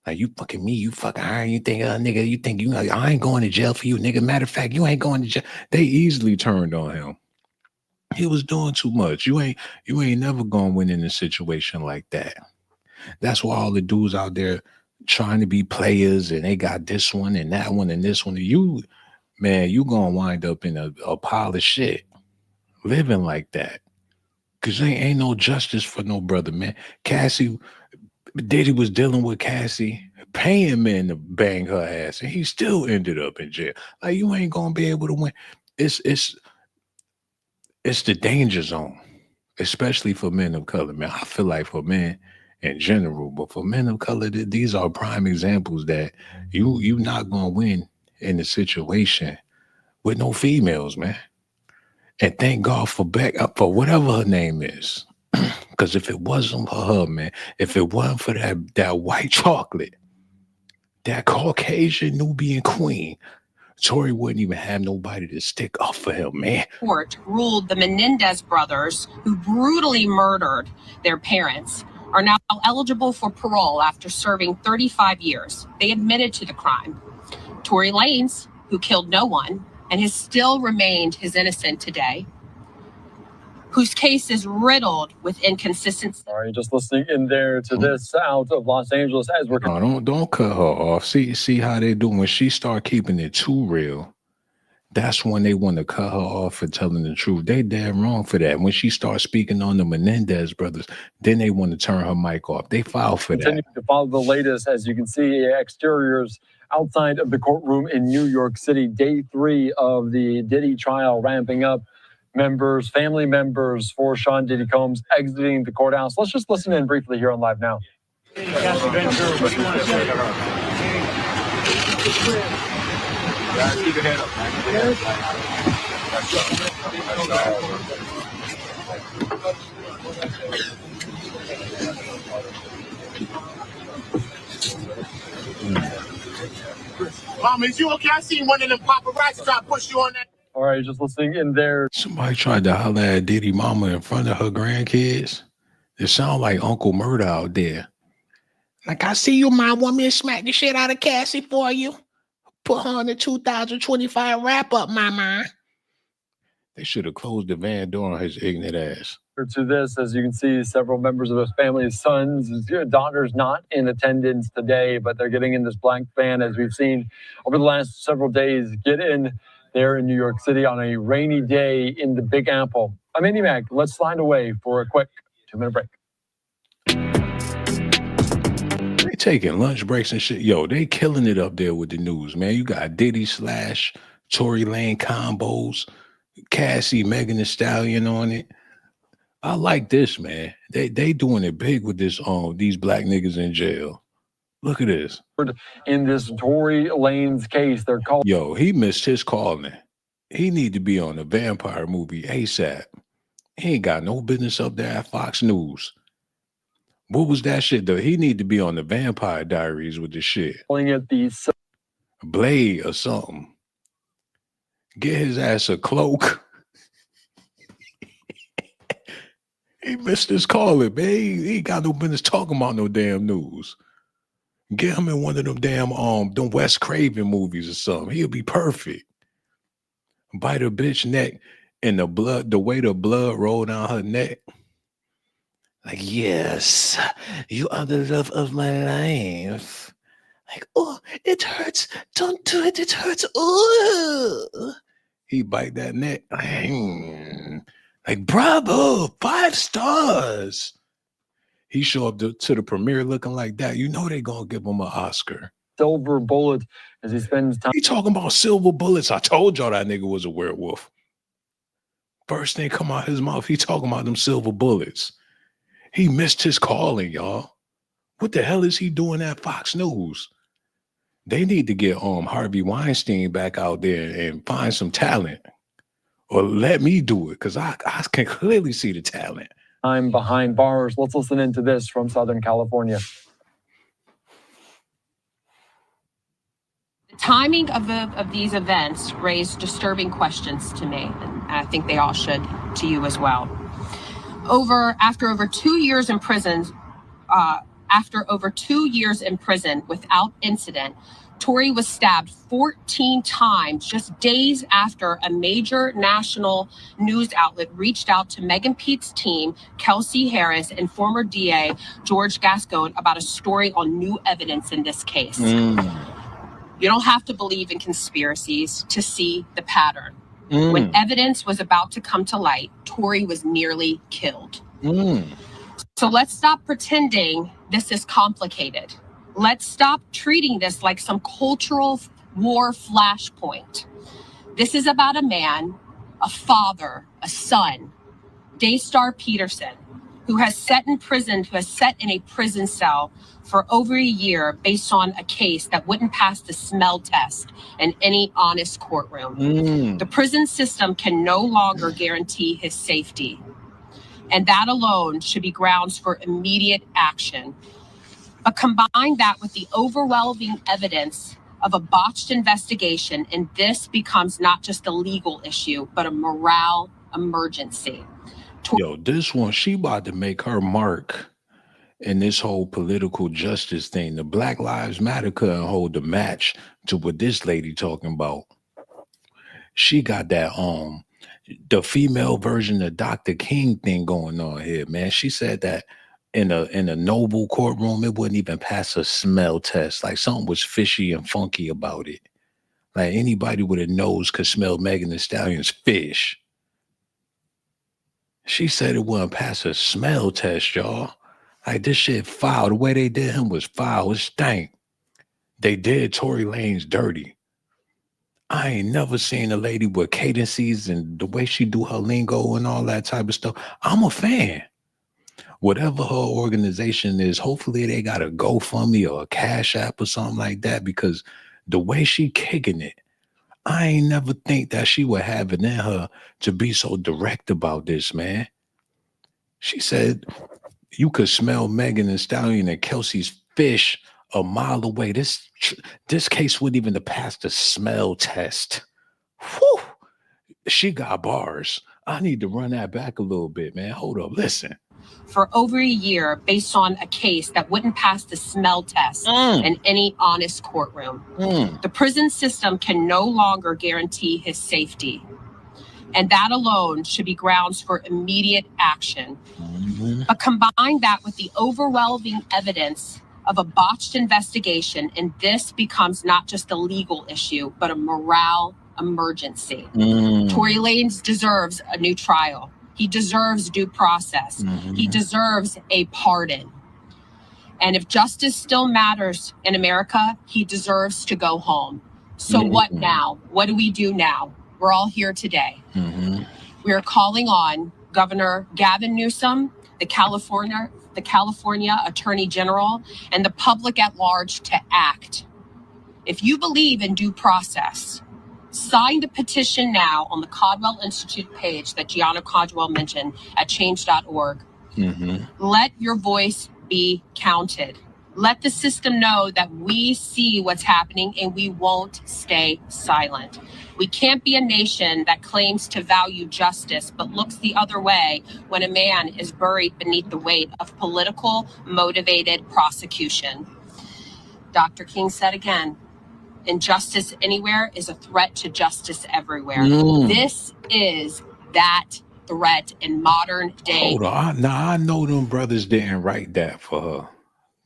Like, you fucking me, you fucking her. You think, nigga, you think I ain't going to jail for you, nigga. Matter of fact, you ain't going to jail. They easily turned on him. He was doing too much. You ain't never gonna win in a situation like that. That's why all the dudes out there trying to be players and they got this one and that one and this one. Man, you gonna wind up in a pile of shit living like that. Cause ain't no justice for no brother, man. Diddy was dealing with Cassie, paying men to bang her ass, and he still ended up in jail. Like, you ain't gonna be able to win. It's the danger zone, especially for men of color, man. I feel like for men in general, but for men of color, these are prime examples that you not gonna win in the situation with no females, man. And thank God for Beck for whatever her name is. Because if it wasn't for her, man, if it wasn't for that white chocolate, that Caucasian Nubian queen, Tory wouldn't even have nobody to stick up for him, man. Court ruled the Menendez brothers, who brutally murdered their parents, are now eligible for parole after serving 35 years. They admitted to the crime. Tory Lanez, who killed no one and has still remained his innocent today, whose case is riddled with inconsistencies. All right, just listening in there to this out of Los Angeles as we're. No, don't cut her off. See how they do when she start keeping it too real. That's when they want to cut her off for telling the truth. They damn wrong for that. When she starts speaking on the Menendez brothers, then they want to turn her mic off. They file for that. Continue to follow the latest. As you can see, exteriors outside of the courtroom in New York City. Day 3 of the Diddy trial ramping up. Family members for Sean Diddy Combs exiting the courthouse. Let's just listen in briefly here on Live Now. Keep your head up, Mom, is you okay? I seen one of them paparazzi try to push you on that. All right, just listening in there. Somebody tried to holler at Diddy mama in front of her grandkids. It sound like Uncle Murda out there. Like, I see you, mom. Want me to smack the shit out of Cassie for you? Put her on the 2025 wrap-up, mama. They should have closed the van door on his ignorant ass. To this, as you can see, several members of his family's sons, his daughters not in attendance today, but they're getting in this black van, as we've seen over the last several days, get in there in New York City on a rainy day in the Big Apple. I'm Andy Mack. Let's slide away for a quick 2-minute break. They taking lunch breaks and shit. Yo, they killing it up there with the news, man. You got Diddy / Tory Lanez combos, Cassie, Megan Thee Stallion on it. I like this, man. They doing it big with this these black niggas in jail. Look at this. In this Tory Lanez case, they're called. Yo, he missed his calling. He need to be on a vampire movie ASAP. He ain't got no business up there at Fox News. What was that shit though? He need to be on the Vampire Diaries with this shit. Calling it the Blade or something. Get his ass a cloak. He missed his calling, man. He ain't got no business talking about no damn news. Get him in one of them damn them Wes Craven movies or something. He'll be perfect. Bite a bitch neck and the way the blood rolled down her neck. Like, yes, you are the love of my life. Like, oh, it hurts. Don't do it. It hurts. Oh. He bite that neck. Like, bravo, 5 stars. He show up to the premiere looking like that. You know they gonna give him an Oscar. Silver bullet as he spends time. He talking about silver bullets. I told y'all that nigga was a werewolf. First thing come out his mouth, he talking about them silver bullets. He missed his calling, y'all. What the hell is he doing at Fox News? They need to get Harvey Weinstein back out there and find some talent. Or let me do it, because I can clearly see the talent. Time behind bars. Let's listen into this from Southern California. The timing of these events raised disturbing questions to me, and I think they all should to you as well. After over 2 years in prison without incident, Tory was stabbed 14 times just days after a major national news outlet reached out to Megan Pete's team, Kesley Harris, and former DA George Gascon about a story on new evidence in this case. You don't have to believe in conspiracies to see the pattern. When evidence was about to come to light, Tory was nearly killed. So let's stop pretending this is complicated. Let's stop treating this like some cultural war flashpoint. This is about a man, a father, a son, Daystar Peterson, who has sat in a prison cell for over a year based on a case that wouldn't pass the smell test in any honest courtroom. The prison system can no longer guarantee his safety. And that alone should be grounds for immediate action. But combine that with the overwhelming evidence of a botched investigation, and this becomes not just a legal issue, but a morale emergency. Yo, this one, she about to make her mark in this whole political justice thing. The Black Lives Matter couldn't hold the match to what this lady talking about. She got that the female version of Dr. King thing going on here, man. She said that in a noble courtroom, it wouldn't even pass a smell test. Like something was fishy and funky about it. Like anybody with a nose could smell Megan Thee Stallion's fish. She said it wouldn't pass a smell test, y'all. Like this shit foul. The way they did him was foul. It stank. They did Tory Lanez dirty. I ain't never seen a lady with cadences and the way she do her lingo and all that type of stuff. I'm a fan. Whatever her organization is, hopefully they got a GoFundMe or a Cash App or something like that, because the way she kicking it, I ain't never think that she would have it in her to be so direct about this, man. She said you could smell Megan Thee Stallion and Kelsey's fish a mile away. This case wouldn't even have passed the smell test. Whew. She got bars. I need to run that back a little bit, man. Hold up, listen. For over a year based on a case that wouldn't pass the smell test in any honest courtroom. The prison system can no longer guarantee his safety. And that alone should be grounds for immediate action. But combine that with the overwhelming evidence of a botched investigation, and this becomes not just a legal issue, but a morale emergency. Tory Lanez deserves a new trial. He deserves due process. He deserves a pardon. And if justice still matters in America, he deserves to go home. So what now? What do we do now? We're all here today. We are calling on Governor Gavin Newsom, the California Attorney General, and the public at large to act. If you believe in due process, sign the petition now on the Caldwell Institute page that Gianna Caldwell mentioned at change.org. Let your voice be counted. Let the system know that we see what's happening and we won't stay silent. We can't be a nation that claims to value justice but looks the other way when a man is buried beneath the weight of political motivated prosecution. Dr. King said again, injustice anywhere is a threat to justice everywhere. This is that threat in modern day. Hold on. Now, I know them brothers didn't write that for her.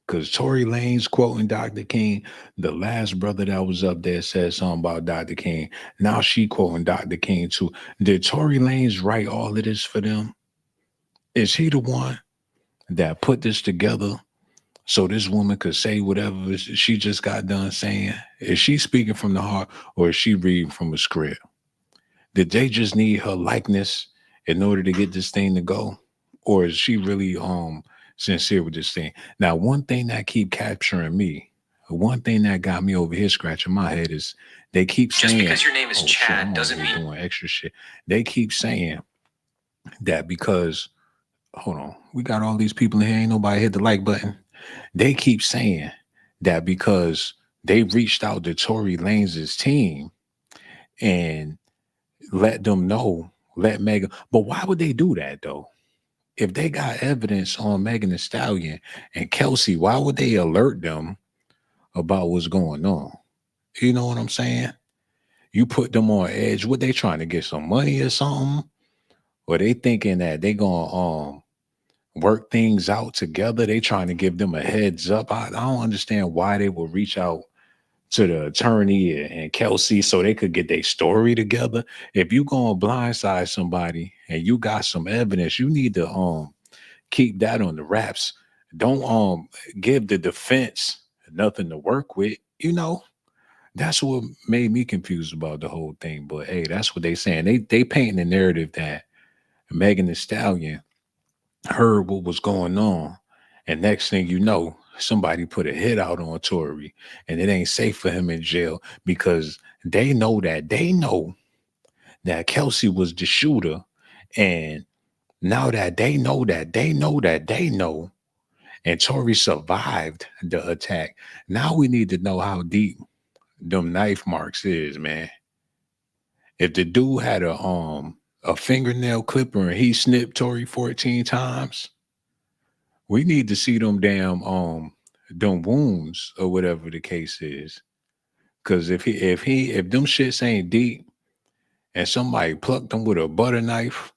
Because Tory Lanez quoting Dr. King, the last brother that was up there said something about Dr. King. Now she quoting Dr. King too. Did Tory Lanez write all of this for them? Is he the one that put this together so this woman could say whatever she just got done saying? Is she speaking from the heart or is she reading from a script? Did they just need her likeness in order to get this thing to go? Or is she really sincere with this thing? Now, one thing that keep capturing me, one thing that got me over here scratching my head is they keep saying, just because your name is Chad doesn't mean doing extra shit. They keep saying that because, hold on, we got all these people in here, ain't nobody hit the like button. They keep saying that because they reached out to Tory Lanez's team and let them know, let Megan. But why would they do that though? If they got evidence on Megan Thee Stallion and Kelsey, why would they alert them about what's going on? You know what I'm saying? You put them on edge. What they trying to get some money or something? Or they thinking that they gonna work things out together? They trying to give them a heads up. I don't understand why they would reach out to the attorney and Kelsey so they could get their story together. If you gonna blindside somebody and you got some evidence, you need to keep that on the wraps. Don't give the defense nothing to work with. You know, that's what made me confused about the whole thing. But hey, that's what they saying. They painting the narrative that Megan Thee Stallion heard what was going on, and next thing you know, somebody put a hit out on Tory, and it ain't safe for him in jail because they know that Kelsey was the shooter, and now that they know, and Tory survived the attack. Now we need to know how deep them knife marks is, man. If the dude had a fingernail clipper and he snipped Tory 14 times, we need to see them damn them wounds or whatever the case is. Cause if them shits ain't deep and somebody plucked him with a butter knife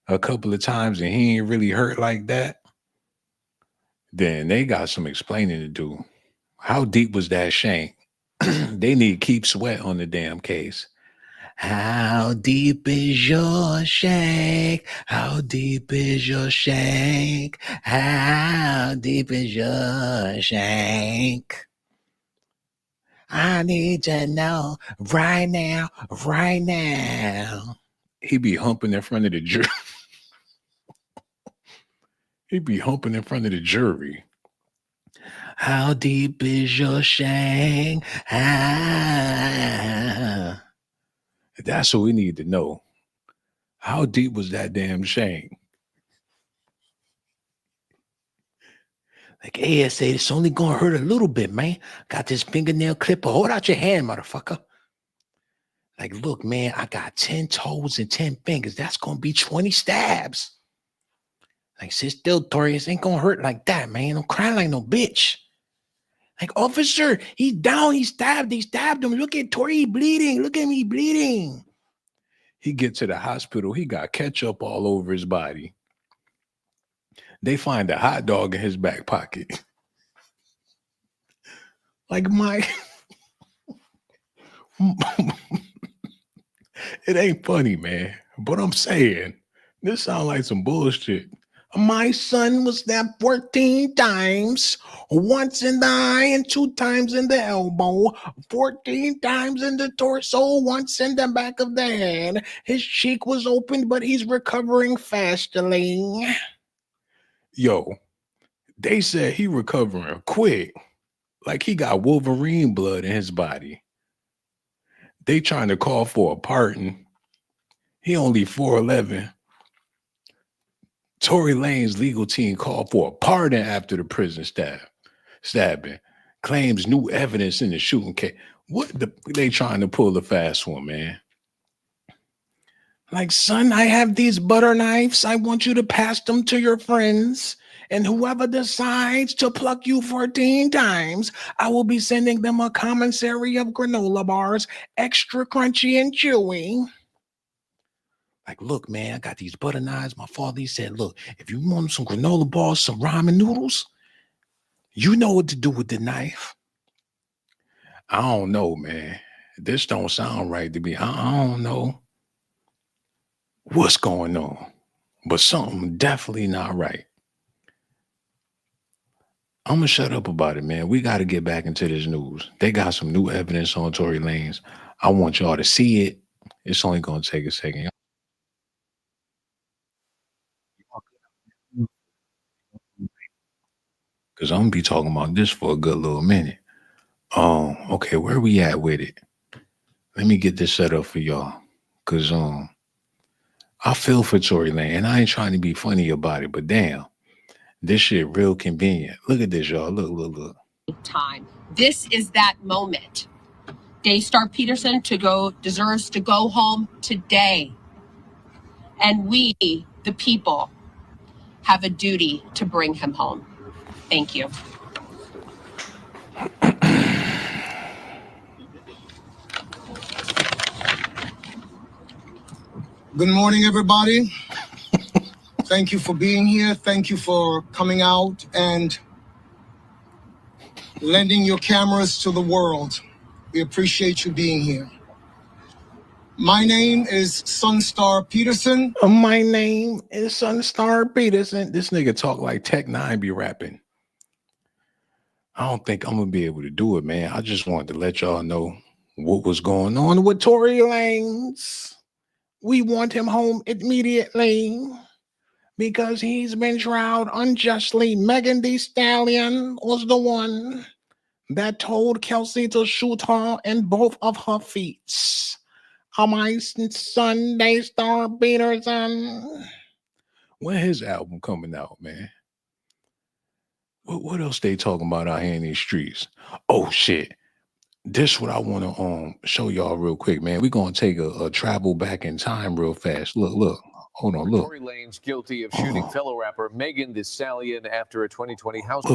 a couple of times and he ain't really hurt like that, then they got some explaining to do. How deep was that shank? They need to keep sweat on the damn case. How deep is your shank? How deep is your shank? How deep is your shank? I need to know right now, right now. He be humping in front of the jury. He be humping in front of the jury. How deep is your shank? Ah. That's what we need to know. How deep was that damn shank? Like ASA, it's only gonna hurt a little bit, man. Got this fingernail clipper. Hold out your hand, motherfucker. Like, look, man, I got 10 toes and 10 fingers. That's gonna be 20 stabs. Like, sit still, Tory. It ain't gonna hurt like that, man. Don't cry like no bitch. Like, officer, he's down. He stabbed him. Look at Tory, he bleeding. Look at me bleeding. He get to the hospital. He got ketchup all over his body. They find a hot dog in his back pocket. Like, my... It ain't funny, man. But I'm saying, this sounds like some bullshit. My son was stabbed 14 times, once in the eye and 2 times in the elbow, 14 times in the torso, once in the back of the head. His cheek was open, but he's recovering fastly. Yo, they said he recovering quick, like he got Wolverine blood in his body. They trying to call for a pardon. He only 4'11". Tory Lanez legal team called for a pardon after the prison stab. stabbing. Claims new evidence in the shooting case. They trying to pull the fast one, man? Like, son, I have these butter knives. I want you to pass them to your friends. And whoever decides to pluck you 14 times, I will be sending them a commissary of granola bars, extra crunchy and chewy. Like, look, man, I got these butter knives. My father, he said, look, if you want some granola bars, some ramen noodles, you know what to do with the knife. I don't know, man. This don't sound right to me. I don't know what's going on, but something definitely not right. I'm gonna shut up about it, man. We got to get back into this news. They got some new evidence on Tory Lanez. I want y'all to see it. It's only gonna take a second. Because I'm gonna be talking about this for a good little minute. Okay, where we at with it? Let me get this set up for y'all. Cause I feel for Tory Lanez, and I ain't trying to be funny about it, but damn, this shit real convenient. Look at this, y'all. Look. Time. This is that moment. Daystar Peterson deserves to go home today. And we, the people, have a duty to bring him home. Thank you. Good morning, everybody. Thank you for being here. Thank you for coming out and lending your cameras to the world. We appreciate you being here. My name is Sunstar Peterson. My name is Sunstar Peterson. This nigga talk like Tech 9 be rapping. I don't think I'm gonna be able to do it, man. I just wanted to let y'all know what was going on with Tory Lanez. We want him home immediately because he's been tried unjustly. Megan Thee Stallion was the one that told Kesley to shoot her in both of her feet. My son, Daystar Peterson. When his album coming out, man? What else they talking about out here in these streets? Oh shit. This what I want to show y'all real quick, man. We're gonna take a travel back in time real fast. Look. Hold on, look. Tory Lanez guilty of shooting fellow rapper Megan Thee Stallion after a 2020 house.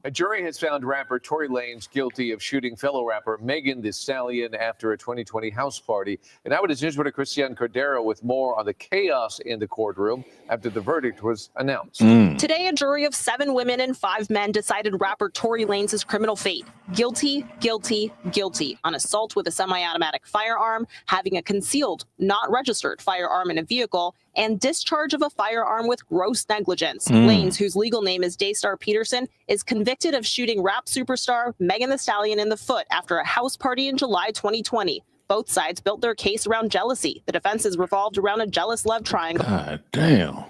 A jury has found rapper Tory Lanez guilty of shooting fellow rapper Megan Thee Stallion after a 2020 house party. And now it is Newsreader Christian Cordero with more on the chaos in the courtroom after the verdict was announced. Today, a jury of 7 women and 5 men decided rapper Tory Lanez's criminal fate. Guilty, guilty, guilty on assault with a semi-automatic firearm, having a concealed, not registered firearm in a vehicle, and discharge of a firearm with gross negligence. Lanez, whose legal name is Daystar Peterson, is convicted of shooting rap superstar Megan Thee Stallion in the foot after a house party in July 2020. Both sides built their case around jealousy. The defenses revolved around a jealous love triangle. God damn.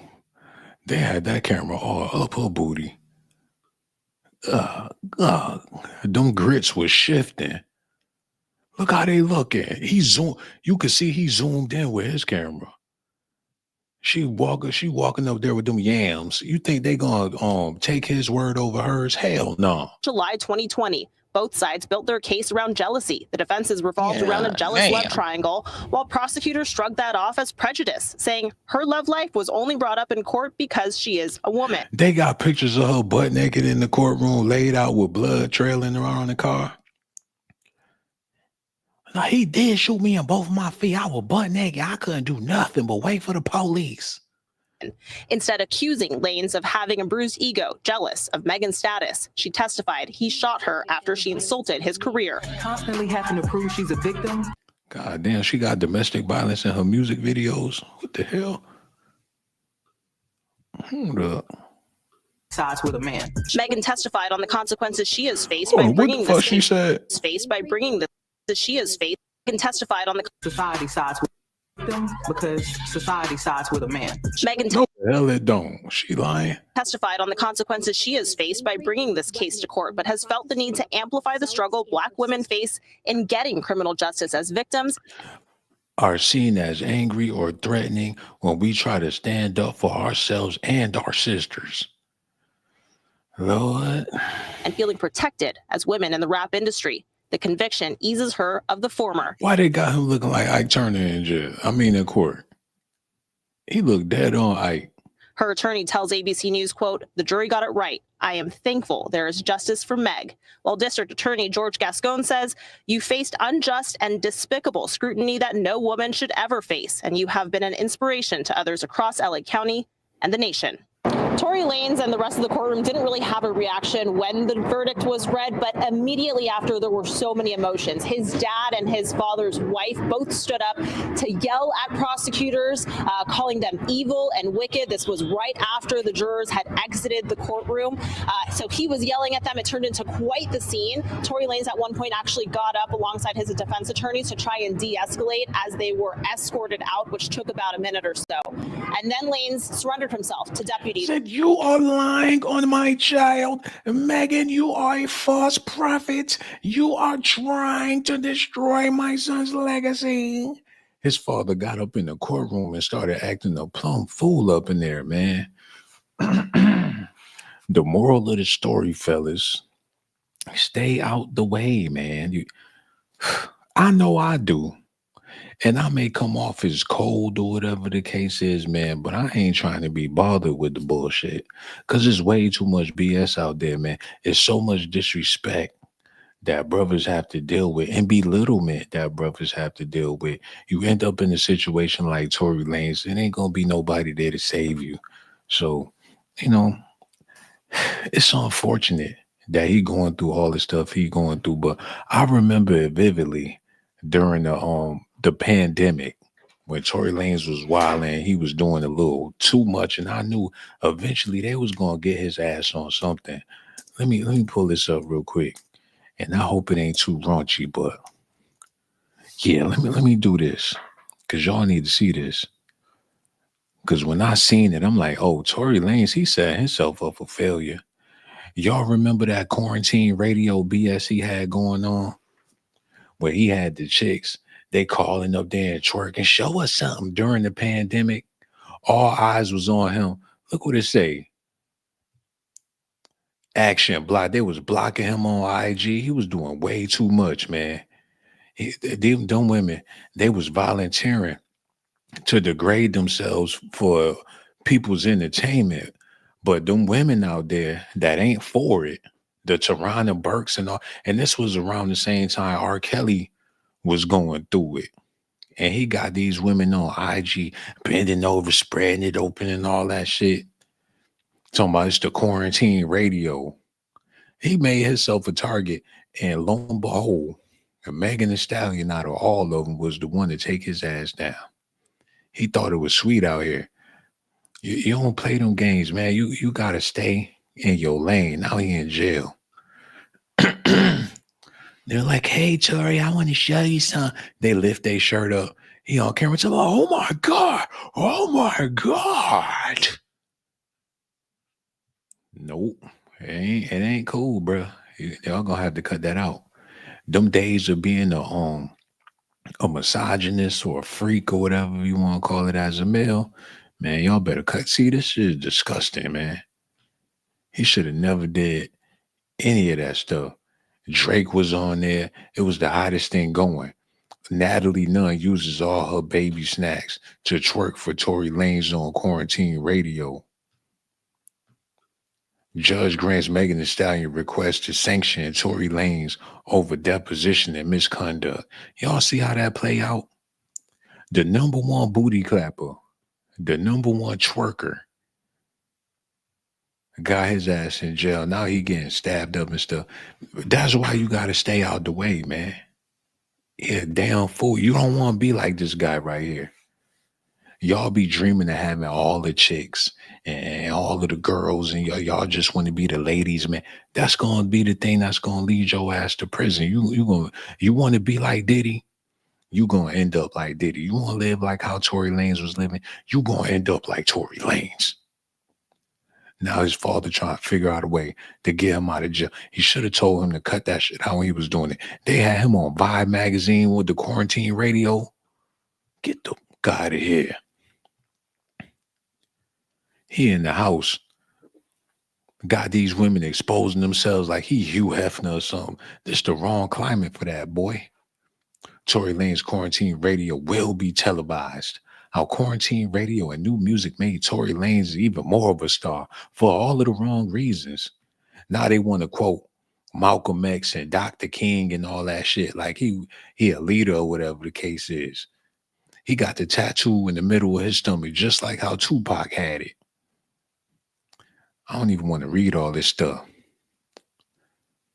They had that camera all up her booty. Them grits was shifting. Look how they looking. You could see he zoomed in with his camera. She walking up there with them yams. You think they gonna take his word over hers? Hell no. July 2020. Both sides built their case around jealousy. The defenses revolved around a jealous love triangle, while prosecutors shrugged that off as prejudice, saying her love life was only brought up in court because she is a woman. They got pictures of her butt naked in the courtroom, laid out with blood trailing around the car. Now, he did shoot me in both my feet. I was butt naked. I couldn't do nothing but wait for the police. Instead accusing Lanez of having a bruised ego, jealous of Megan's status. She testified he shot her after she insulted his career. Constantly having to prove she's a victim. God damn, she got domestic violence in her music videos. What the hell? Hold up. Sides with a man. Megan testified on the consequences she has faced by bringing what the fuck she said? She has faced and testified on the society sides with them because society sides with a man. Megan no, hell it don't. She lying. Testified on the consequences she has faced by bringing this case to court, but has felt the need to amplify the struggle Black women face in getting criminal justice as victims Are seen as angry or threatening when we try to stand up for ourselves and our sisters. Lord. And feeling protected as women in the rap industry. The conviction eases her of the former. Why they got him looking like Ike Turner in jail? I mean, in court. He looked dead on Ike. Her attorney tells ABC News, quote, "The jury got it right. I am thankful there is justice for Meg." While District Attorney George Gascon says, "You faced unjust and despicable scrutiny that no woman should ever face, and you have been an inspiration to others across LA County and the nation." Tory Lanez and the rest of the courtroom didn't really have a reaction when the verdict was read, but immediately after, there were so many emotions. His dad and his father's wife both stood up to yell at prosecutors, calling them evil and wicked. This was right after the jurors had exited the courtroom. So he was yelling at them. It turned into quite the scene. Tory Lanez at one point actually got up alongside his defense attorneys to try and de-escalate as they were escorted out, which took about a minute or so. And then Lanez surrendered himself to deputies. Said, "You are lying on my child. Megan, you are a false prophet. You are trying to destroy my son's legacy." His father got up in the courtroom and started acting a plumb fool up in there, man. The moral of the story, fellas, stay out the way, man. I know I do. And I may come off as cold or whatever the case is, man, but I ain't trying to be bothered with the bullshit. Because there's way too much BS out there, man. It's so much disrespect that brothers have to deal with and belittlement that brothers have to deal with. You end up in a situation like Tory Lanez, it ain't going to be nobody there to save you. So, you know, it's unfortunate that he going through all the stuff he going through, but I remember it vividly during the pandemic when Tory Lanez was wilding, he was doing a little too much, and I knew eventually they was gonna get his ass on something. Let me pull this up real quick, and I hope it ain't too raunchy, but yeah, let me do this because y'all need to see this. Because when I seen it, I'm like, oh, Tory Lanez, he set himself up for failure. Y'all remember that quarantine radio BS he had going on? Where he had the chicks, they calling up there and twerking, show us something during the pandemic. All eyes was on him. Look what it say. Action block. They was blocking him on IG. He was doing way too much, man. Them women, they was volunteering to degrade themselves for people's entertainment. But them women out there that ain't for it, the Tarana Burks and all, and this was around the same time R. Kelly was going through it. And he got these women on IG bending over, spreading it open and all that shit. Talking about it's the quarantine radio. He made himself a target, and lo and behold, Megan Thee Stallion out of all of them was the one to take his ass down. He thought it was sweet out here. You don't play them games, man. You gotta stay in your lane. Now he in jail. They're like, hey, Tory, I want to show you something. They lift their shirt up. He on camera telling, oh my God. Oh my God. Nope. It ain't cool, bro. Y'all gonna have to cut that out. Them days of being a misogynist or a freak or whatever you want to call it as a male, man, y'all better cut. See, this shit is disgusting, man. He should have never did any of that stuff. Drake was on there. It was the hottest thing going. Natalie Nunn uses all her baby snacks to twerk for Tory Lanez on quarantine radio. Judge grants Megan Thee Stallion request to sanction Tory Lanez over deposition and misconduct. Y'all see how that play out? The number one booty clapper, the number one twerker, got his ass in jail. Now he getting stabbed up and stuff. That's why you got to stay out the way, man. Yeah, damn fool. You don't want to be like this guy right here. Y'all be dreaming of having all the chicks and all of the girls, and y'all just want to be the ladies, man. That's going to be the thing that's going to lead your ass to prison. You want to be like Diddy? You going to end up like Diddy. You want to live like how Tory Lanez was living? You going to end up like Tory Lanez. Now his father trying to figure out a way to get him out of jail. He should have told him to cut that shit out when he was doing it. They had him on Vibe magazine with the quarantine radio. Get the fuck out of here. He in the house Got these women exposing themselves like he Hugh Hefner or something. This the wrong climate for that, boy. Tory Lanez quarantine radio will be televised. How quarantine radio and new music made Tory Lanez even more of a star for all of the wrong reasons. Now they want to quote Malcolm X and Dr. King and all that shit like he a leader or whatever the case is. He got the tattoo in the middle of his stomach just like how Tupac had it. I don't even want to read all this stuff.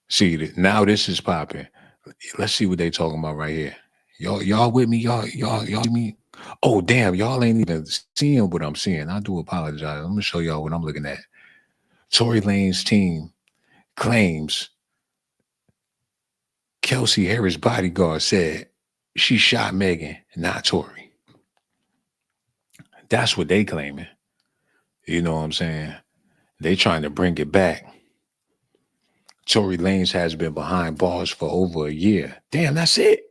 See, now this is popping. Let's see what they talking about right here. Y'all with me? Y'all with me? Oh, damn, y'all ain't even seeing what I'm seeing. I do apologize. I'm gonna show y'all what I'm looking at. Tory Lanez's team claims Kelsey Harris' bodyguard said she shot Megan, not Tory. That's what they claiming. You know what I'm saying? They trying to bring it back. Tory Lanez has been behind bars for over a year. Damn, that's it.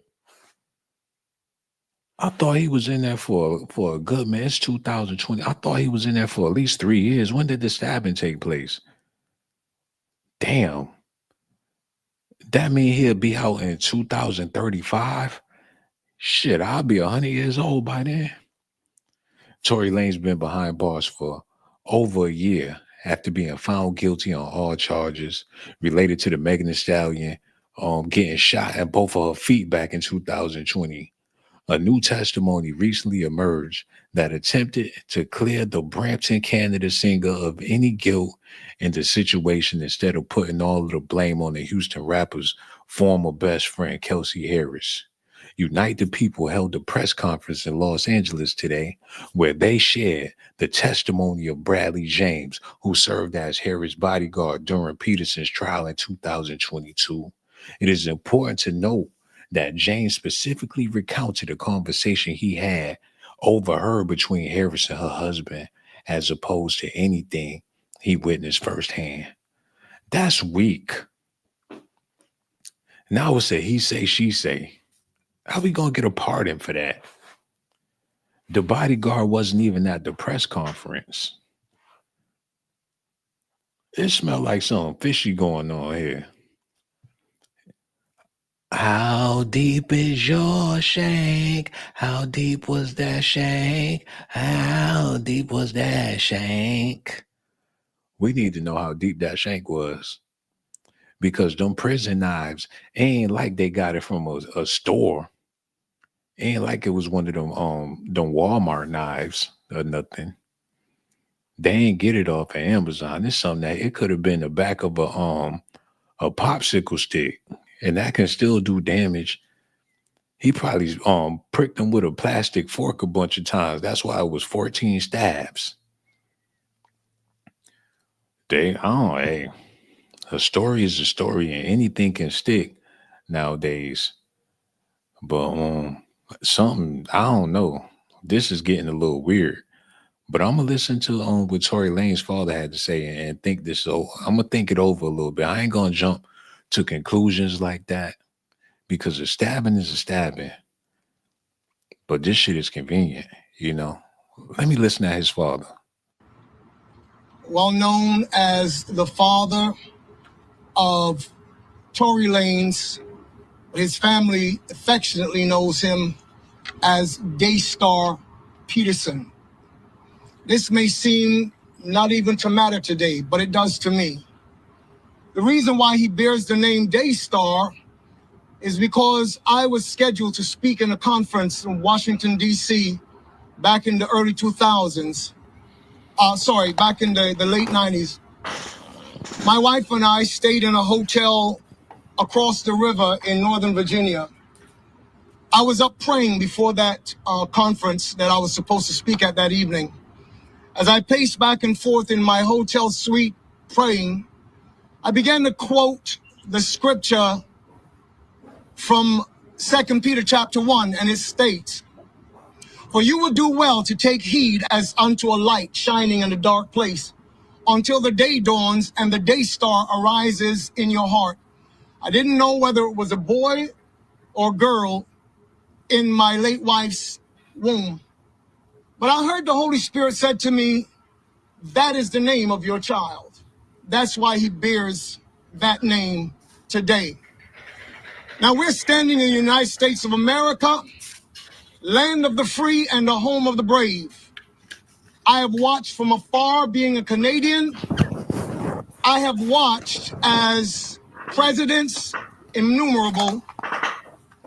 I thought he was in there for a good man. It's 2020. I thought he was in there for at least 3 years. When did the stabbing take place? Damn. That mean he'll be out in 2035? Shit, I'll be 100 years old by then. Tory Lanez been behind bars for over a year after being found guilty on all charges related to the Megan Thee Stallion getting shot at both of her feet back in 2020. A new testimony recently emerged that attempted to clear the Brampton, Canada singer of any guilt in the situation instead of putting all of the blame on the Houston rapper's former best friend, Kelsey Harris. Unite the People held a press conference in Los Angeles today where they shared the testimony of Bradley James, who served as Harris' bodyguard during Peterson's trial in 2022. It is important to note that James specifically recounted a conversation he had overheard between Harris and her husband, as opposed to anything he witnessed firsthand. That's weak. Now it's a he say, she say. How we gonna get a pardon for that? The bodyguard wasn't even at the press conference. It smelled like something fishy going on here. How deep is your shank? How deep was that shank? How deep was that shank? We need to know how deep that shank was. Because them prison knives ain't like they got it from a store. Ain't like it was one of them Walmart knives or nothing. They ain't get it off of Amazon. It's something that it could have been the back of a popsicle stick. And that can still do damage. He probably pricked him with a plastic fork a bunch of times. That's why it was 14 stabs. Hey, a story is a story and anything can stick nowadays. But something, I don't know. This is getting a little weird. But I'm gonna listen to what Tory Lanez's father had to say and think this over. I'm gonna think it over a little bit. I ain't gonna jump to conclusions like that because a stabbing is a stabbing. But this shit is convenient, you know. Let me listen to his father. Well known as the father of Tory Lanez, his family affectionately knows him as Daystar Peterson. This may seem not even to matter today, but it does to me. The reason why he bears the name Daystar is because I was scheduled to speak in a conference in Washington, D.C. back in the early 2000s. Back in the late 90s. My wife and I stayed in a hotel across the river in Northern Virginia. I was up praying before that conference that I was supposed to speak at that evening. As I paced back and forth in my hotel suite praying, I began to quote the scripture from 2 Peter chapter 1, and it states, "For you will do well to take heed as unto a light shining in a dark place, until the day dawns and the day star arises in your heart." I didn't know whether it was a boy or girl in my late wife's womb, but I heard the Holy Spirit said to me, "That is the name of your child, That's why he bears that name today. Now we're standing in the United States of America, land of the free and the home of the brave. I have watched from afar, being a Canadian. I have watched as presidents innumerable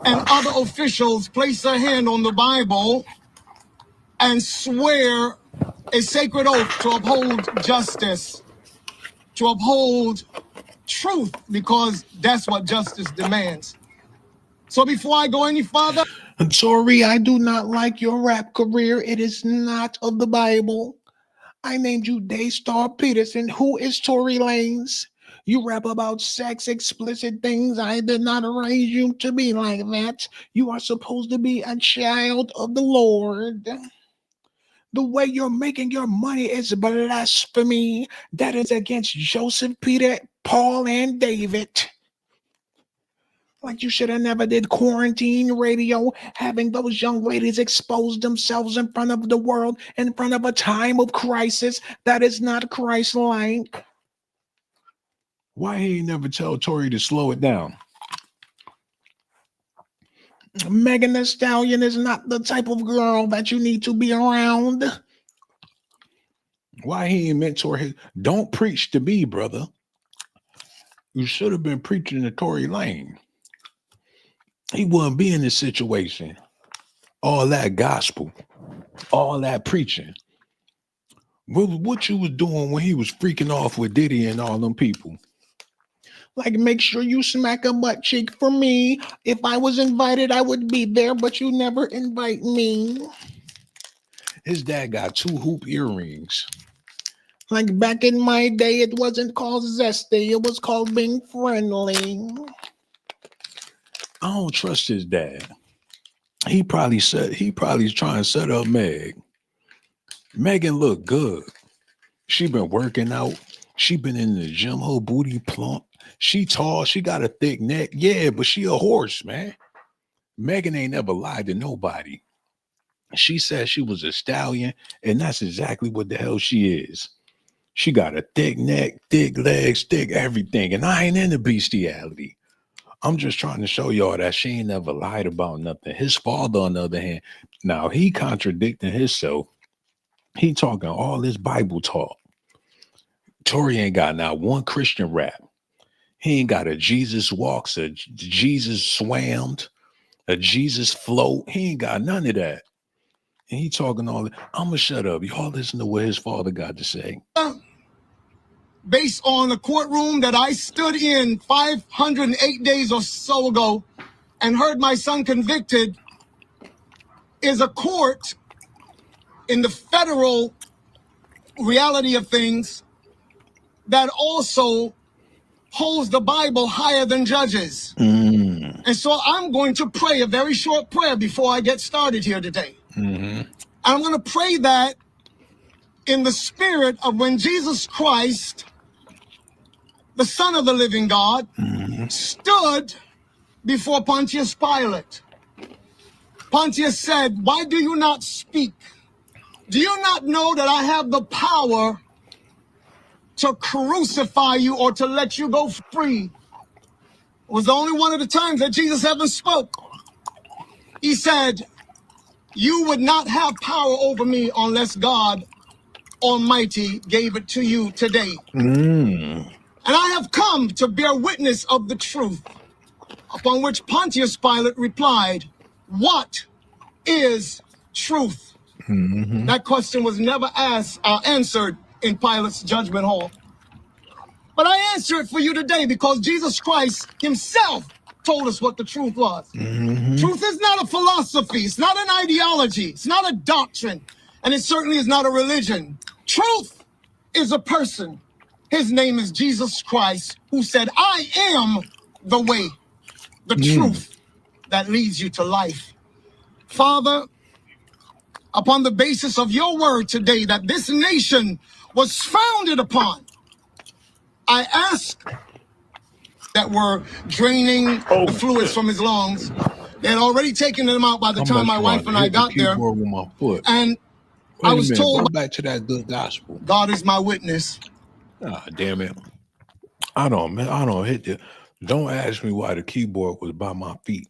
and other officials place their hand on the Bible and swear a sacred oath to uphold justice, to uphold truth, because that's what justice demands. So before I go any further, Tory, I do not like your rap career. It is not of the Bible. I named you Daystar Peterson. Who is Tory Lanez? You rap about sex, explicit things. I did not raise you to be like that. You are supposed to be a child of the Lord. The way you're making your money is blasphemy. That is against Joseph, Peter, Paul, and David. Like you should have never did quarantine radio, having those young ladies expose themselves in front of the world, in front of a time of crisis. That is not Christ-like. Why he ain't never tell Tory to slow it down? Megan Thee Stallion is not the type of girl that you need to be around. Why he ain't mentor his? Don't preach to me, brother. You should have been preaching to Tory Lanez. He wouldn't be in this situation. All that gospel, all that preaching. What you was doing when he was freaking off with Diddy and all them people? Like, make sure you smack a butt cheek for me. If I was invited, I would be there, but you never invite me. His dad got 2 hoop earrings. Like back in my day, it wasn't called zesty. It was called being friendly. I don't trust his dad. He probably trying to set up Meg. Megan look good. She been working out. She been in the gym. Her booty plump. She tall. She got a thick neck. Yeah, but she a horse, man. Megan ain't never lied to nobody. She said she was a stallion, and that's exactly what the hell she is. She got a thick neck, thick legs, thick everything, and I ain't into bestiality. I'm just trying to show y'all that she ain't never lied about nothing. His father, on the other hand, now he contradicting himself. He talking all this Bible talk. Tory ain't got not one Christian rap. He ain't got a Jesus walks, a Jesus swammed, a Jesus float. He ain't got none of that. And he talking all that. I'm going to shut up. Y'all listen to what his father got to say. Based on a courtroom that I stood in 508 days or so ago and heard my son convicted, is a court in the federal reality of things that also holds the Bible higher than judges. And so I'm going to pray a very short prayer before I get started here today. I'm going to pray that in the spirit of when Jesus Christ, the Son of the living God, stood before Pontius Pilate. Pontius said, "Why do you not speak? Do you not know that I have the power to crucify you or to let you go free?" It was the only one of the times that Jesus ever spoke. He said, "You would not have power over me unless God Almighty gave it to you today. And I have come to bear witness of the truth." Upon which Pontius Pilate replied, "What is truth?" That question was never answered in Pilate's judgment hall. But I answer it for you today because Jesus Christ himself told us what the truth was. Truth is not a philosophy. It's not an ideology. It's not a doctrine. And it certainly is not a religion. Truth is a person. His name is Jesus Christ, who said, "I am the way, the truth that leads you to life." Father, upon the basis of your word today that this nation was founded upon, I ask that were draining the fluids from his lungs. They had already taken them out by the time my wife and I got there. With my foot. And I was told, go back to that good gospel. God is my witness. Ah, damn it. I don't hit the. Don't ask me why the keyboard was by my feet.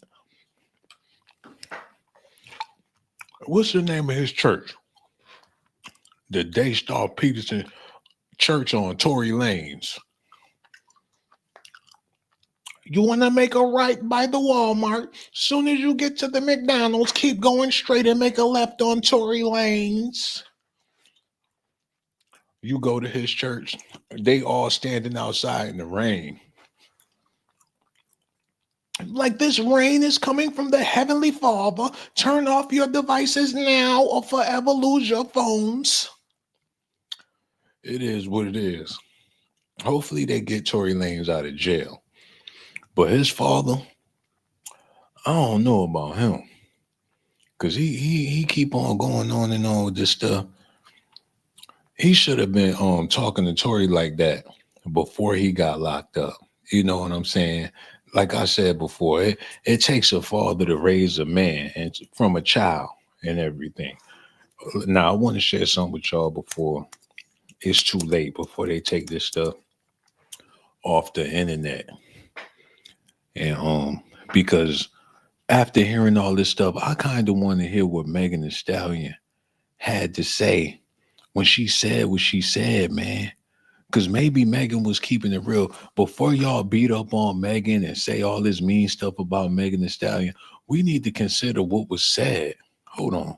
What's the name of his church? The Daystar Peterson Church on Tory Lanez. You want to make a right by the Walmart. Soon as you get to the McDonald's, keep going straight and make a left on Tory Lanez. You go to his church, they all standing outside in the rain. Like this rain is coming from the Heavenly Father. Turn off your devices now or forever lose your phones. It is what it is. Hopefully they get Tory Lanez out of jail. But his father, I don't know about him. Because he keep on going on and on with this stuff. He should have been talking to Tory like that before he got locked up. You know what I'm saying? Like I said before, it takes a father to raise a man and from a child and everything. Now, I want to share something with y'all before it's too late, before they take this stuff off the internet. And because after hearing all this stuff, I kind of want to hear what Megan Thee Stallion had to say when she said what she said, man. Because maybe Megan was keeping it real. Before y'all beat up on Megan and say all this mean stuff about Megan Thee Stallion, we need to consider what was said. Hold on.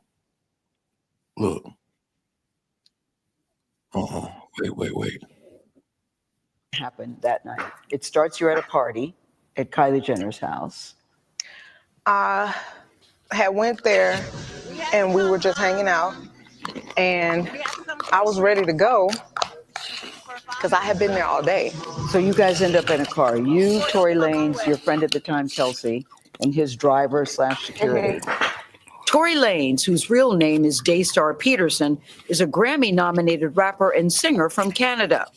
Look. Wait. Happened that night. It starts, you're at a party at Kylie Jenner's house. I had went there and we were just hanging out and I was ready to go because I had been there all day. So you guys end up in a car. You, Tory Lanez, your friend at the time, Kesley, and his driver / security. Tory Lanez, whose real name is Daystar Peterson, is a Grammy-nominated rapper and singer from Canada.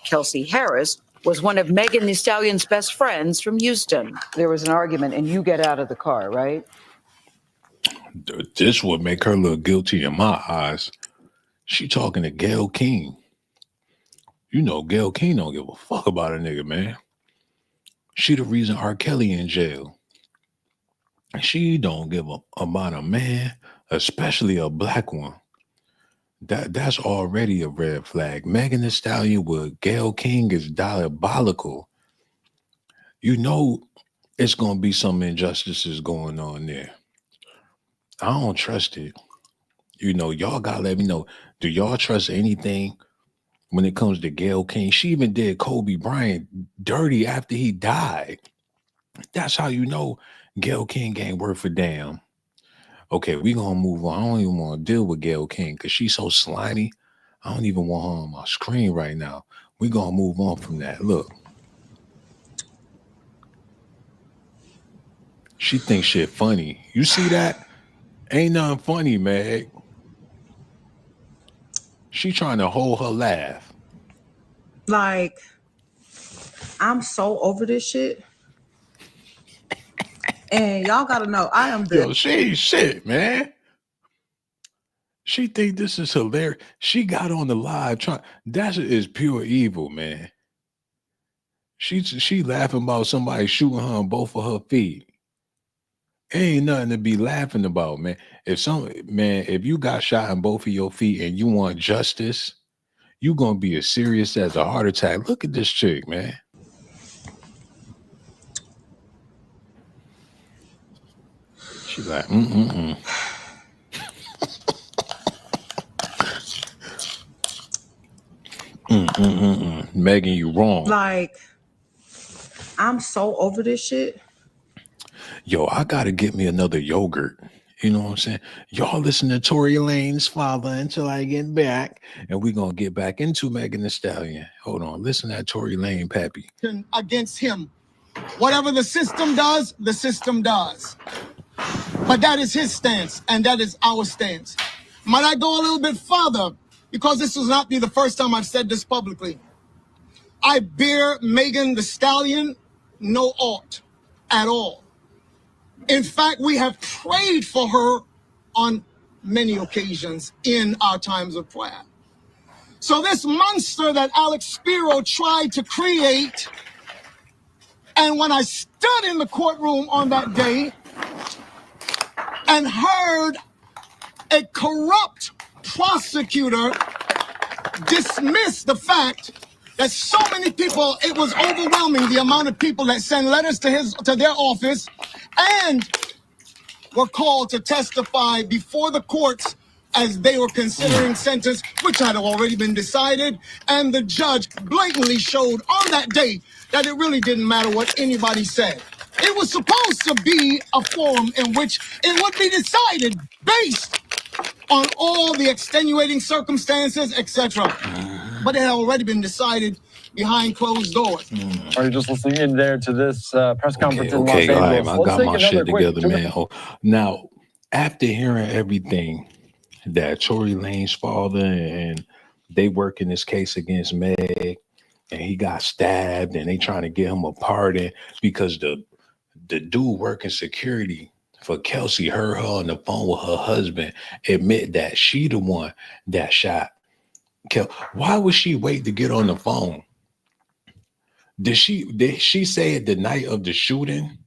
Kelsey Harris was one of Megan Thee Stallion's best friends from Houston. There was an argument, and you get out of the car, right? This would make her look guilty in my eyes. She talking to Gayle King. You know Gayle King don't give a fuck about a nigga, man. She the reason R. Kelly in jail. She don't give a about a man, especially a black one. That's already a red flag. Megan Thee Stallion with Gayle King is diabolical. You know it's gonna be some injustices going on there. I don't trust it. You know, y'all gotta let me know. Do y'all trust anything when it comes to Gayle King? She even did Kobe Bryant dirty after he died. That's how you know Gayle King ain't worth a damn. Okay, we gonna move on. I don't even want to deal with Gayle King because she's so slimy. I don't even want her on my screen right now. We gonna move on from that. Look. She thinks shit funny. You see that? Ain't nothing funny, Meg. She trying to hold her laugh. Like, I'm so over this shit. And y'all gotta know, I am the... Yo, she ain't shit, man. She think this is hilarious. She got on the live trying. That is pure evil, man. She laughing about somebody shooting her on both of her feet. Ain't nothing to be laughing about, man. If you got shot in both of your feet and you want justice, you gonna be as serious as a heart attack. Look at this chick, man. She like, Megan, you wrong. Like, I'm so over this shit. Yo, I gotta get me another yogurt. You know what I'm saying? Y'all listen to Tory Lanez father until I get back. And we're gonna get back into Megan Thee Stallion. Hold on, listen to that Tory Lanez pappy. Against him. Whatever the system does, the system does. But that is his stance, and that is our stance. Might I go a little bit further? Because this will not be the first time I've said this publicly. I bear Megan Thee Stallion no ought at all. In fact, we have prayed for her on many occasions in our times of prayer. So this monster that Alex Spiro tried to create, and when I stood in the courtroom on that day and heard a corrupt prosecutor dismiss the fact that so many people, it was overwhelming the amount of people that sent letters to their office and were called to testify before the courts as they were considering sentence, which had already been decided, and the judge blatantly showed on that day that it really didn't matter what anybody said. It was supposed to be a forum in which it would be decided based on all the extenuating circumstances, etc. But it had already been decided behind closed doors. Are you just listening in there to this press conference in Los Okay, all right, Angeles? I Let's got take my another shit quick together, man. Oh, now, after hearing everything that Tory Lanez father and they working this case against Meg, and he got stabbed, and they trying to get him a pardon because the dude working security for Kelsey heard her on the phone with her husband admit that she the one that shot Why would she wait to get on the phone? Did she say it the night of the shooting?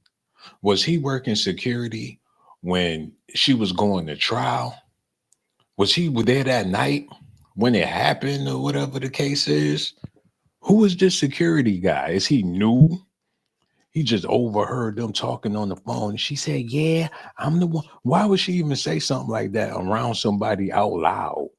Was he working security when she was going to trial? Was he there that night when it happened or whatever the case is? Who is this security guy? Is he new? He just overheard them talking on the phone. She said, yeah, I'm the one. Why would she even say something like that around somebody out loud?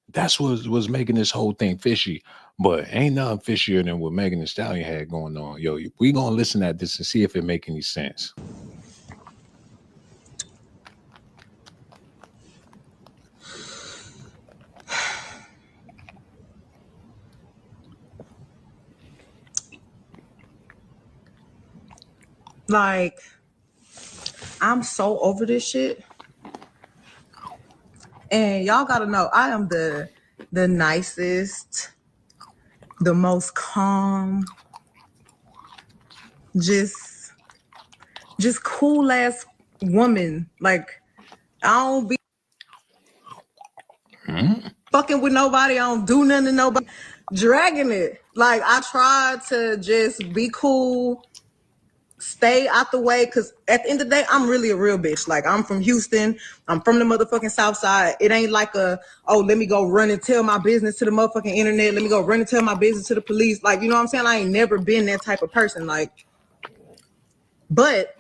That's what was making this whole thing fishy. But ain't nothing fishier than what Megan Thee Stallion had going on. Yo, we gonna listen at this and see if it make any sense. Like, I'm so over this shit. And y'all gotta know, I am the nicest, the most calm, just cool ass woman. Like, I don't be fucking with nobody. I don't do nothing to nobody. Dragging it. Like, I try to just be cool, stay out the way, because at the end of the day, I'm really a real bitch. Like, I'm from Houston. I'm from the motherfucking South Side. It ain't like let me go run and tell my business to the motherfucking internet. Let me go run and tell my business to the police. Like, you know what I'm saying? I ain't never been that type of person. Like, but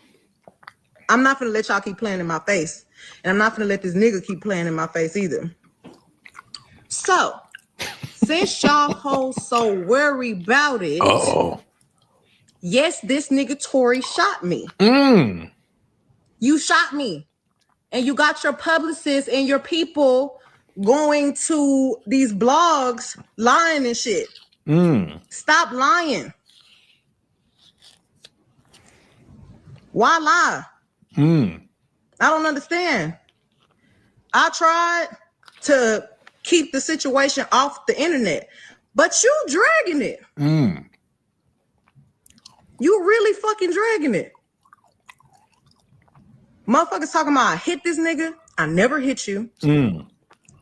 I'm not gonna let y'all keep playing in my face. And I'm not gonna let this nigga keep playing in my face either. So, since y'all hoes so worried about it, yes, this nigga Tory shot me. You shot me. And you got your publicists and your people going to these blogs lying and shit. Stop lying. Why lie? I don't understand. I tried to keep the situation off the internet, but you dragging it. You really fucking dragging it. Motherfuckers talking about I hit this nigga. I never hit you.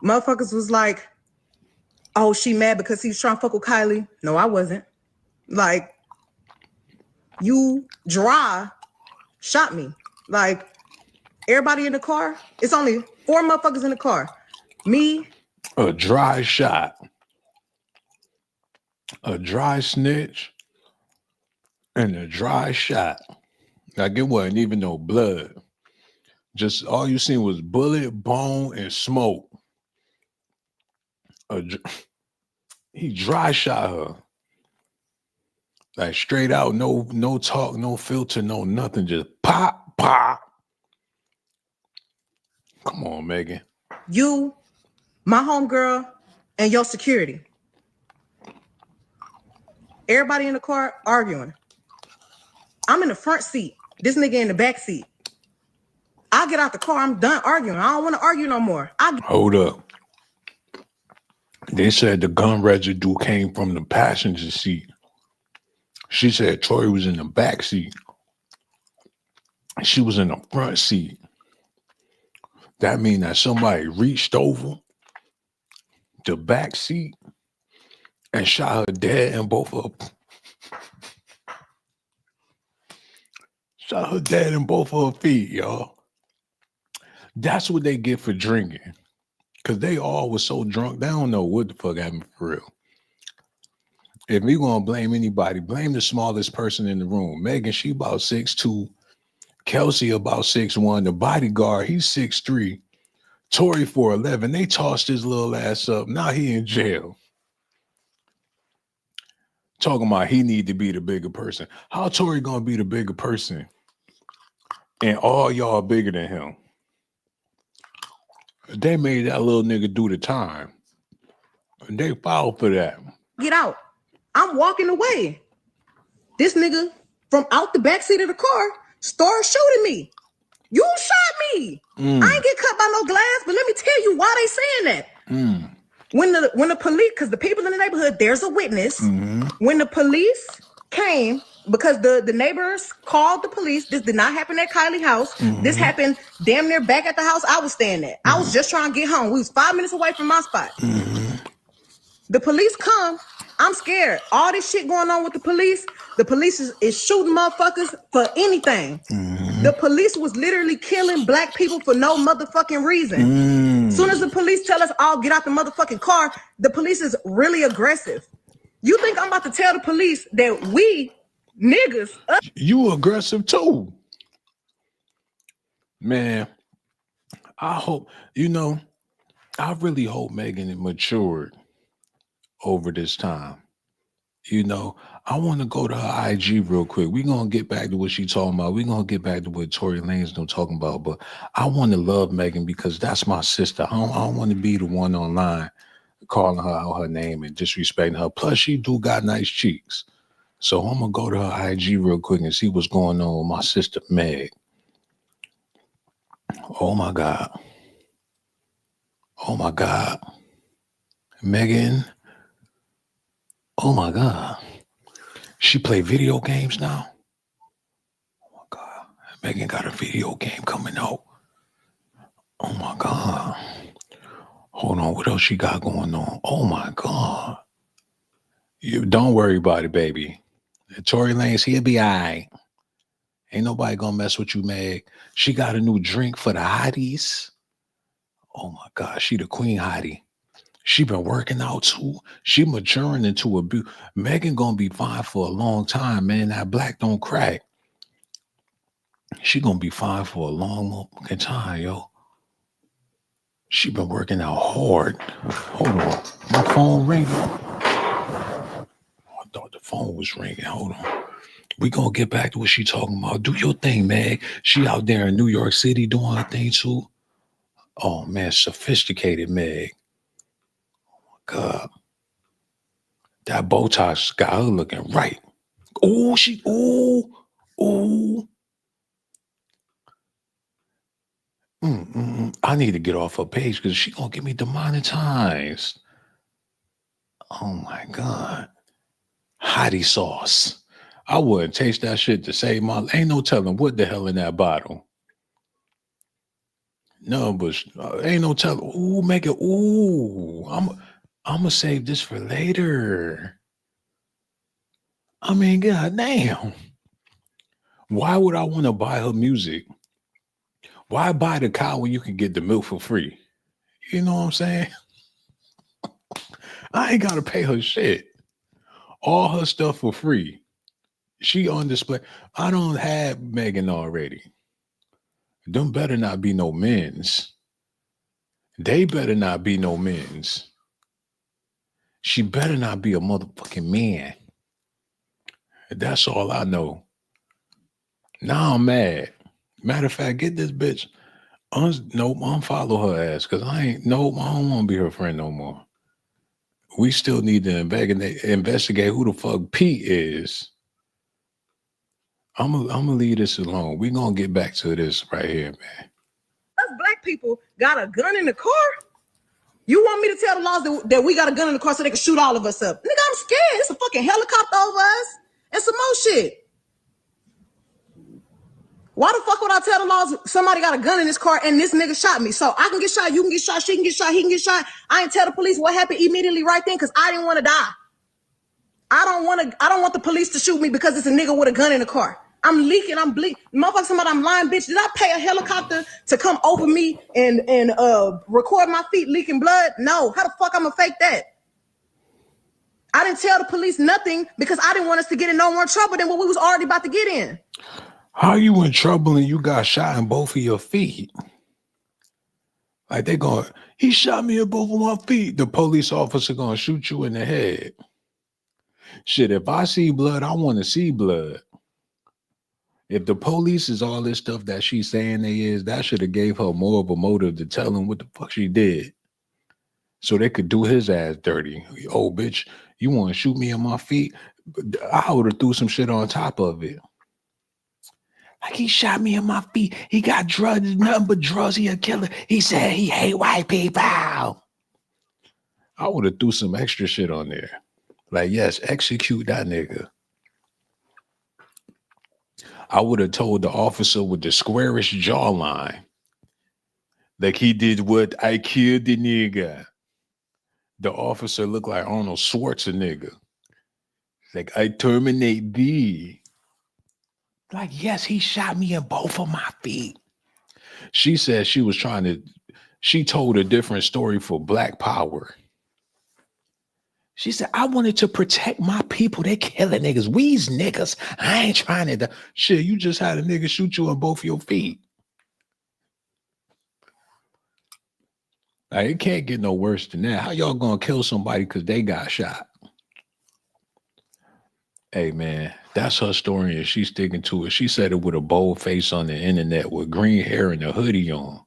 Motherfuckers was like, oh, she mad because he was trying to fuck with Kylie. No, I wasn't. Like, you dry shot me. Like, everybody in the car, it's only 4 motherfuckers in the car. Me. A dry shot. A dry snitch. And a dry shot. Like, it wasn't even no blood. Just all you seen was bullet, bone, and smoke. He dry shot her. Like, straight out, no talk, no filter, no nothing. Just pop, pop. Come on, Megan. You, my homegirl, and your security. Everybody in the car arguing. I'm in the front seat. This nigga in the back seat. I get out the car. I'm done arguing. I don't want to argue no more. Hold up. They said the gun residue came from the passenger seat. She said Tory was in the back seat. She was in the front seat. That means that somebody reached over the back seat and shot her dad and both of them. Shot her dad in both of her feet, y'all. That's what they get for drinking. Because they all was so drunk, they don't know what the fuck happened for real. If we gonna blame anybody, blame the smallest person in the room. Megan, she about 6'2". Kelsey about 6'1". The bodyguard, he's 6'3". Tory 4'11". They tossed his little ass up. Now he in jail. Talking about he need to be the bigger person. How Tory gonna be the bigger person? And all y'all bigger than him. They made that little nigga do the time. And they filed for that. Get out. I'm walking away. This nigga from out the backseat of the car started shooting me. You shot me. I ain't get cut by no glass, but let me tell you why they saying that. When the police, because the people in the neighborhood, there's a witness. When the police came, because the neighbors called the police, this did not happen at Kylie's house. This happened damn near back at the house I was staying at. I was just trying to get home. We was 5 minutes away from my spot. The police come. I'm scared. All this shit going on with the police is shooting motherfuckers for anything. The police was literally killing black people for no motherfucking reason. Soon as the police tell us all get out the motherfucking car, the police is really aggressive. You think I'm about to tell the police that we niggas? You aggressive too. Man, I hope, I really hope Megan matured over this time. I want to go to her IG real quick. We're going to get back to what she's talking about. We're going to get back to what Tory Lanez talking about. But I want to love Megan because that's my sister. I don't want to be the one online calling her out her name and disrespecting her. Plus, she do got nice cheeks. So I'm going to go to her IG real quick and see what's going on with my sister, Meg. Oh, my God. Oh, my God. Megan. Oh, my God. She play video games now? Oh, my God. Megan got a video game coming out. Oh, my God. Hold on. What else she got going on? Oh, my God. You don't worry about it, baby. Tory Lanez, he'll be all right. Ain't nobody gonna mess with you, Meg. She got a new drink for the hotties. Oh, my God. She the queen hottie. She been working out too. She maturing into a Megan gonna be fine for a long time, man. That black don't crack. She gonna be fine for a long time, yo. She been working out hard. Hold on, my phone ringing. I thought the phone was ringing. Hold on. We gonna get back to what she talking about. Do your thing, Meg. She out there in New York City doing her thing too. Oh man, sophisticated Meg. God, that Botox got her looking right. Oh, I need to get off her page because she gonna get me demonetized. Oh my God, hottie sauce. I wouldn't taste that shit to save my. Ain't no telling what the hell in that bottle. No, but ain't no telling. Ooh, make it. Ooh, I'm gonna save this for later. I mean, goddamn. Why would I want to buy her music? Why buy the cow when you can get the milk for free? You know what I'm saying? I ain't gotta pay her shit. All her stuff for free. She on display. I don't have Megan already. Them better not be no men's. They better not be no men's. She better not be a motherfucking man. That's all I know. Now I'm mad. Matter of fact, get this bitch. Nope, unfollow her ass because I don't want to be her friend no more. We still need to investigate who the fuck Pete is. I'm gonna leave this alone. We're gonna get back to this right here, man. Us black people got a gun in the car. You want me to tell the laws that we got a gun in the car so they can shoot all of us up? Nigga, I'm scared. It's a fucking helicopter over us and some more shit. Why the fuck would I tell the laws somebody got a gun in this car and this nigga shot me? So I can get shot, you can get shot, she can get shot, he can get shot. I ain't tell the police what happened immediately right then because I didn't want to die. I don't want the police to shoot me because it's a nigga with a gun in the car. I'm leaking, I'm bleeding. Motherfucker, somebody, I'm lying, bitch. Did I pay a helicopter to come over me and record my feet leaking blood? No. How the fuck I'm gonna fake that? I didn't tell the police nothing because I didn't want us to get in no more trouble than what we was already about to get in. How you in trouble and you got shot in both of your feet? Like he shot me in both of my feet. The police officer gonna shoot you in the head. Shit, if I see blood, I want to see blood. If the police is all this stuff that she's saying they is, that should have gave her more of a motive to tell him what the fuck she did. So they could do his ass dirty. Oh, bitch, you want to shoot me in my feet? I would have threw some shit on top of it. Like, he shot me in my feet. He got drugs, nothing but drugs. He a killer. He said he hate white people. I would have threw some extra shit on there. Like, yes, execute that nigga. I would have told the officer with the squarish jawline, like he did what I killed the nigga. The officer looked like Arnold Schwarzenegger. Like, I terminate thee. Like, yes, he shot me in both of my feet. She said she told a different story for Black Power. She said, I wanted to protect my people. They killing niggas. We's niggas. I ain't trying to. Shit, you just had a nigga shoot you on both your feet. Like, it can't get no worse than that. How y'all gonna kill somebody because they got shot? Hey, man, that's her story and she's sticking to it. She said it with a bold face on the internet with green hair and a hoodie on.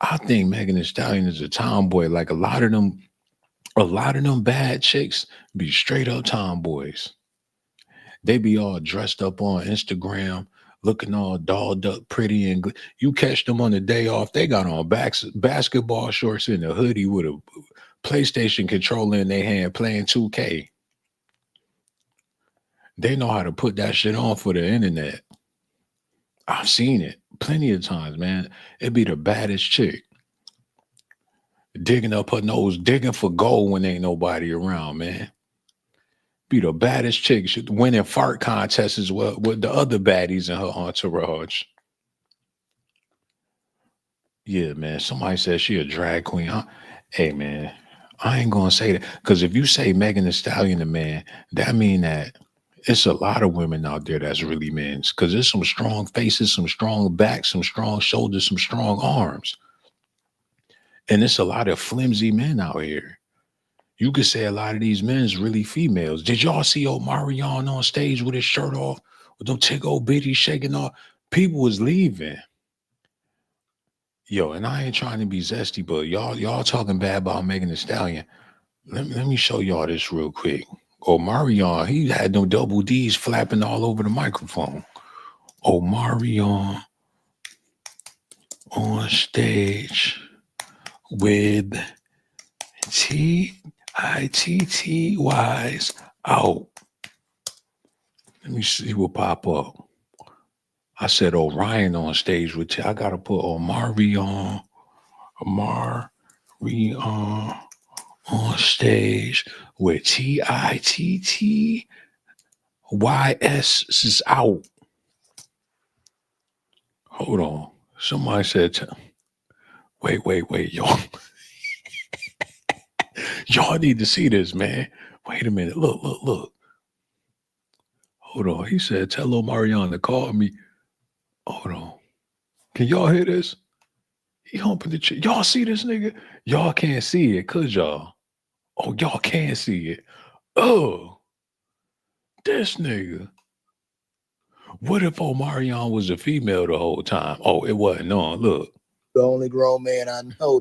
I think Megan Thee Stallion is a tomboy. Like, a lot of them bad chicks be straight up tomboys. They be all dressed up on Instagram, looking all dolled up, pretty, and you catch them on the day off, they got on basketball shorts and a hoodie with a PlayStation controller in their hand playing 2K. They know how to put that shit on for the internet. I've seen it plenty of times, man. It be the baddest chick. Digging up her nose, digging for gold when ain't nobody around, man. Be the baddest chick, winning fart contests as well with the other baddies in her entourage. Yeah, man. Somebody said she a drag queen, huh? Hey, man, I ain't gonna say that. Because if you say Megan Thee Stallion a man, that mean that it's a lot of women out there that's really men's. Because there's some strong faces, some strong backs, some strong shoulders, some strong arms. And it's a lot of flimsy men out here. You could say a lot of these men is really females. Did y'all see Omarion on stage with his shirt off, with them tick old bitties shaking off? People was leaving. Yo, and I ain't trying to be zesty, but y'all talking bad about Megan Thee Stallion. Let me show y'all this real quick. Omarion, he had them double D's flapping all over the microphone. Omarion on stage with T-I-T-T-Y's out. Let me see what pop up. I said Orion on stage with I gotta put Omarion on stage with T-I-T-T-Y-S is out. Hold on. Somebody said, wait, y'all. Y'all need to see this, man. Wait a minute. Look. Hold on. He said, tell Omarion to call me. Hold on. Can y'all hear this? He humping the chick. Y'all see this nigga? Y'all can't see it, cause y'all. Oh, y'all can't see it. Oh, this nigga. What if Omarion was a female the whole time? Oh, it wasn't on. Look. The only grown man I know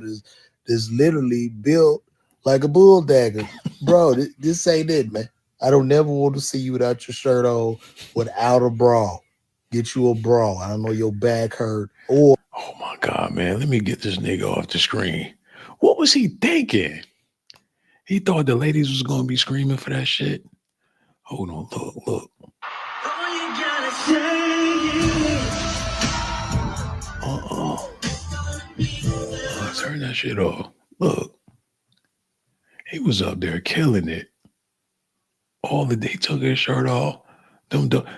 that's literally built like a bull dagger. Bro, this ain't it, man. I don't never want to see you without your shirt on, without a bra. Get you a bra. I don't know your back hurt. Or oh my God, man. Let me get this nigga off the screen. What was he thinking? He thought the ladies was gonna be screaming for that shit. Hold on, look. All you gotta say Turn that shit off. Look, he was up there killing it. All the day took his shirt off.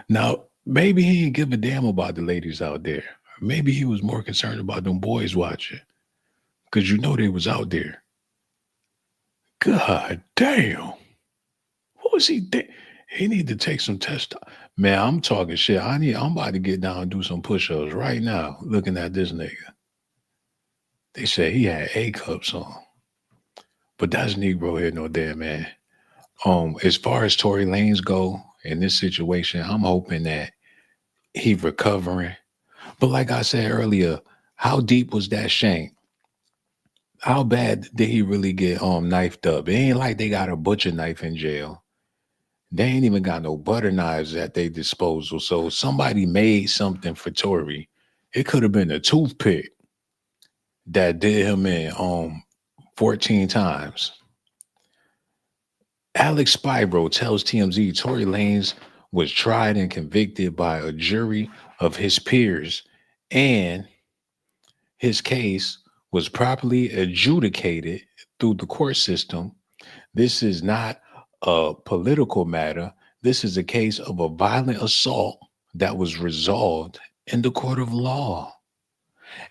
Now, maybe he didn't give a damn about the ladies out there. Maybe he was more concerned about them boys watching. Because you know they was out there. God damn. What was he think? He need to take some test. Man, I'm talking shit. I'm about to get down and do some push-ups right now, looking at this nigga. They said he had A cups on. But that's Negro here, no damn man. As far as Tory Lanez go in this situation, I'm hoping that he recovering. But like I said earlier, how deep was that shank? How bad did he really get knifed up? It ain't like they got a butcher knife in jail. They ain't even got no butter knives at their disposal. So somebody made something for Tory. It could have been a toothpick that did him in 14 times. Alex Spyro tells TMZ Tory Lanez was tried and convicted by a jury of his peers, and his case was properly adjudicated through the court system. This is not a political matter. This is a case of a violent assault that was resolved in the court of law.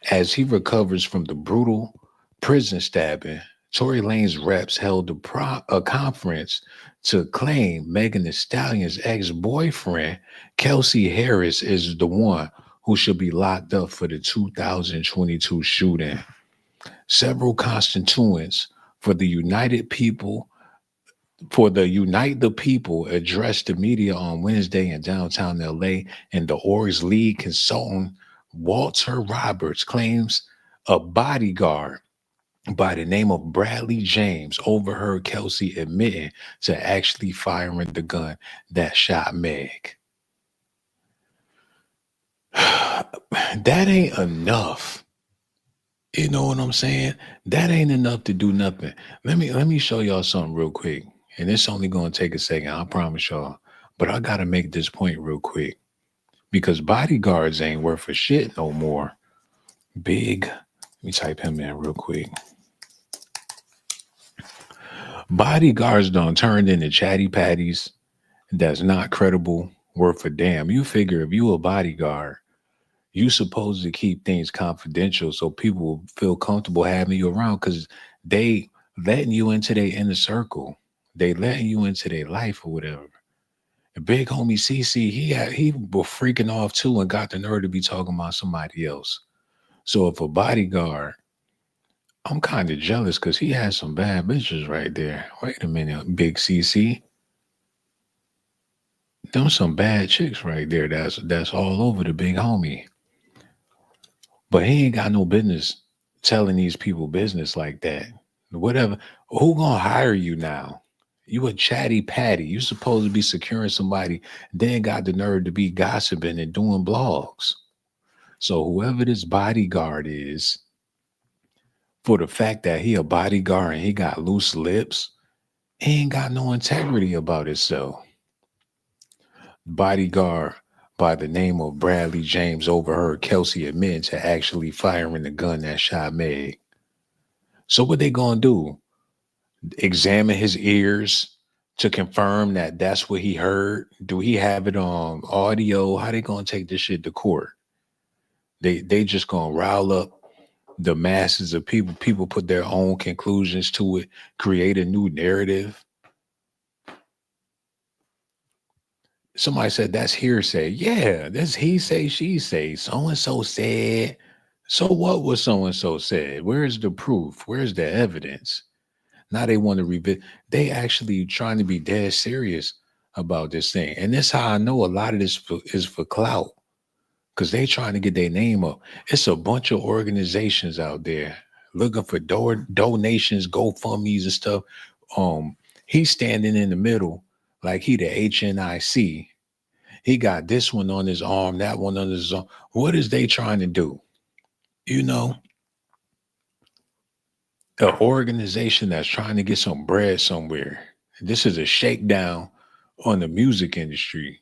As he recovers from the brutal prison stabbing, Tory Lanez reps held a conference to claim Megan Thee Stallion's ex-boyfriend, Kelsey Harris, is the one who should be locked up for the 2022 shooting. Several constituents for the Unite the People addressed the media on Wednesday in downtown LA, and the org's lead consultant, Walter Roberts, claims a bodyguard by the name of Bradley James overheard Kelsey admitting to actually firing the gun that shot Meg. That ain't enough. You know what I'm saying? That ain't enough to do nothing. Let me show y'all something real quick. And it's only going to take a second, I promise y'all. But I got to make this point real quick. Because bodyguards ain't worth a shit no more. Big. Let me type him in real quick. Bodyguards done turned into chatty patties that's not credible, worth a damn. You figure if you a bodyguard, you supposed to keep things confidential so people will feel comfortable having you around because they letting you into their inner circle. They letting you into their life or whatever. The big homie CC, he was freaking off too and got the nerve to be talking about somebody else. So if a bodyguard, I'm kind of jealous because he has some bad bitches right there. Wait a minute, big CC. Them some bad chicks right there. That's all over the big homie. But he ain't got no business telling these people business like that. Whatever. Who gonna hire you now? You a chatty patty. You supposed to be securing somebody, then got the nerve to be gossiping and doing blogs. So whoever this bodyguard is, for the fact that he a bodyguard and he got loose lips, he ain't got no integrity about himself. Bodyguard by the name of Bradley James overheard Kelsey admit to actually firing the gun that shot Meg. So what they gonna do? Examine his ears to confirm that that's what he heard? Do he have it on audio? How they gonna take this shit to court? They just gonna rile up the masses of people. People put their own conclusions to it, create a new narrative. Somebody said that's hearsay. Yeah, that's he say, she say. So-and-so said. So what was so-and-so said? Where's the proof? Where's the evidence? Now they want to revisit. They actually trying to be dead serious about this thing. And that's how I know a lot of this is for clout. Because they trying to get their name up. It's a bunch of organizations out there looking for donations, GoFundMes and stuff. He's standing in the middle like he the HNIC. He got this one on his arm, that one on his arm. What is they trying to do? You know, an organization that's trying to get some bread somewhere. This is a shakedown on the music industry.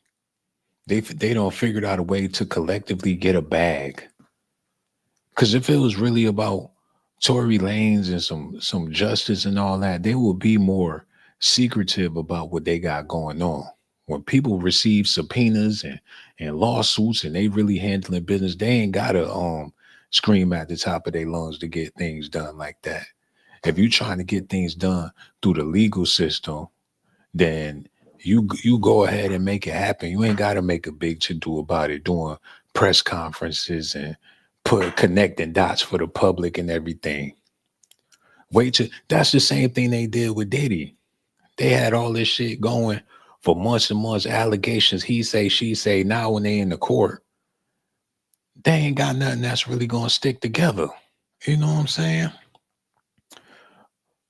They don't figured out a way to collectively get a bag. Because if it was really about Tory Lanez and some justice and all that, they will be more secretive about what they got going on. When people receive subpoenas and lawsuits and they really handling business, they ain't gotta scream at the top of their lungs to get things done like that. If you're trying to get things done through the legal system, then you go ahead and make it happen. You ain't got to make a big to-do about it, doing press conferences and connecting dots for the public and everything. That's the same thing they did with Diddy. They had all this shit going for months and months, allegations, he say, she say. Now when they in the court, they ain't got nothing that's really gonna stick together. You know what I'm saying?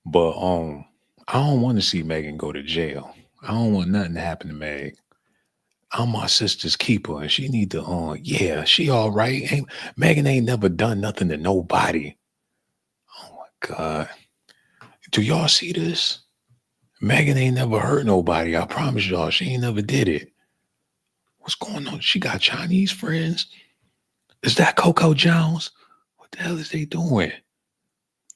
But I don't want to see Megan go to jail. I don't want nothing to happen to Meg. I'm my sister's keeper, and she need to yeah, she all right. Megan ain't never done nothing to nobody. Oh my God. Do y'all see this? Megan ain't never hurt nobody. I promise y'all, she ain't never did it. What's going on? She got Chinese friends. Is that Coco Jones? What the hell is they doing?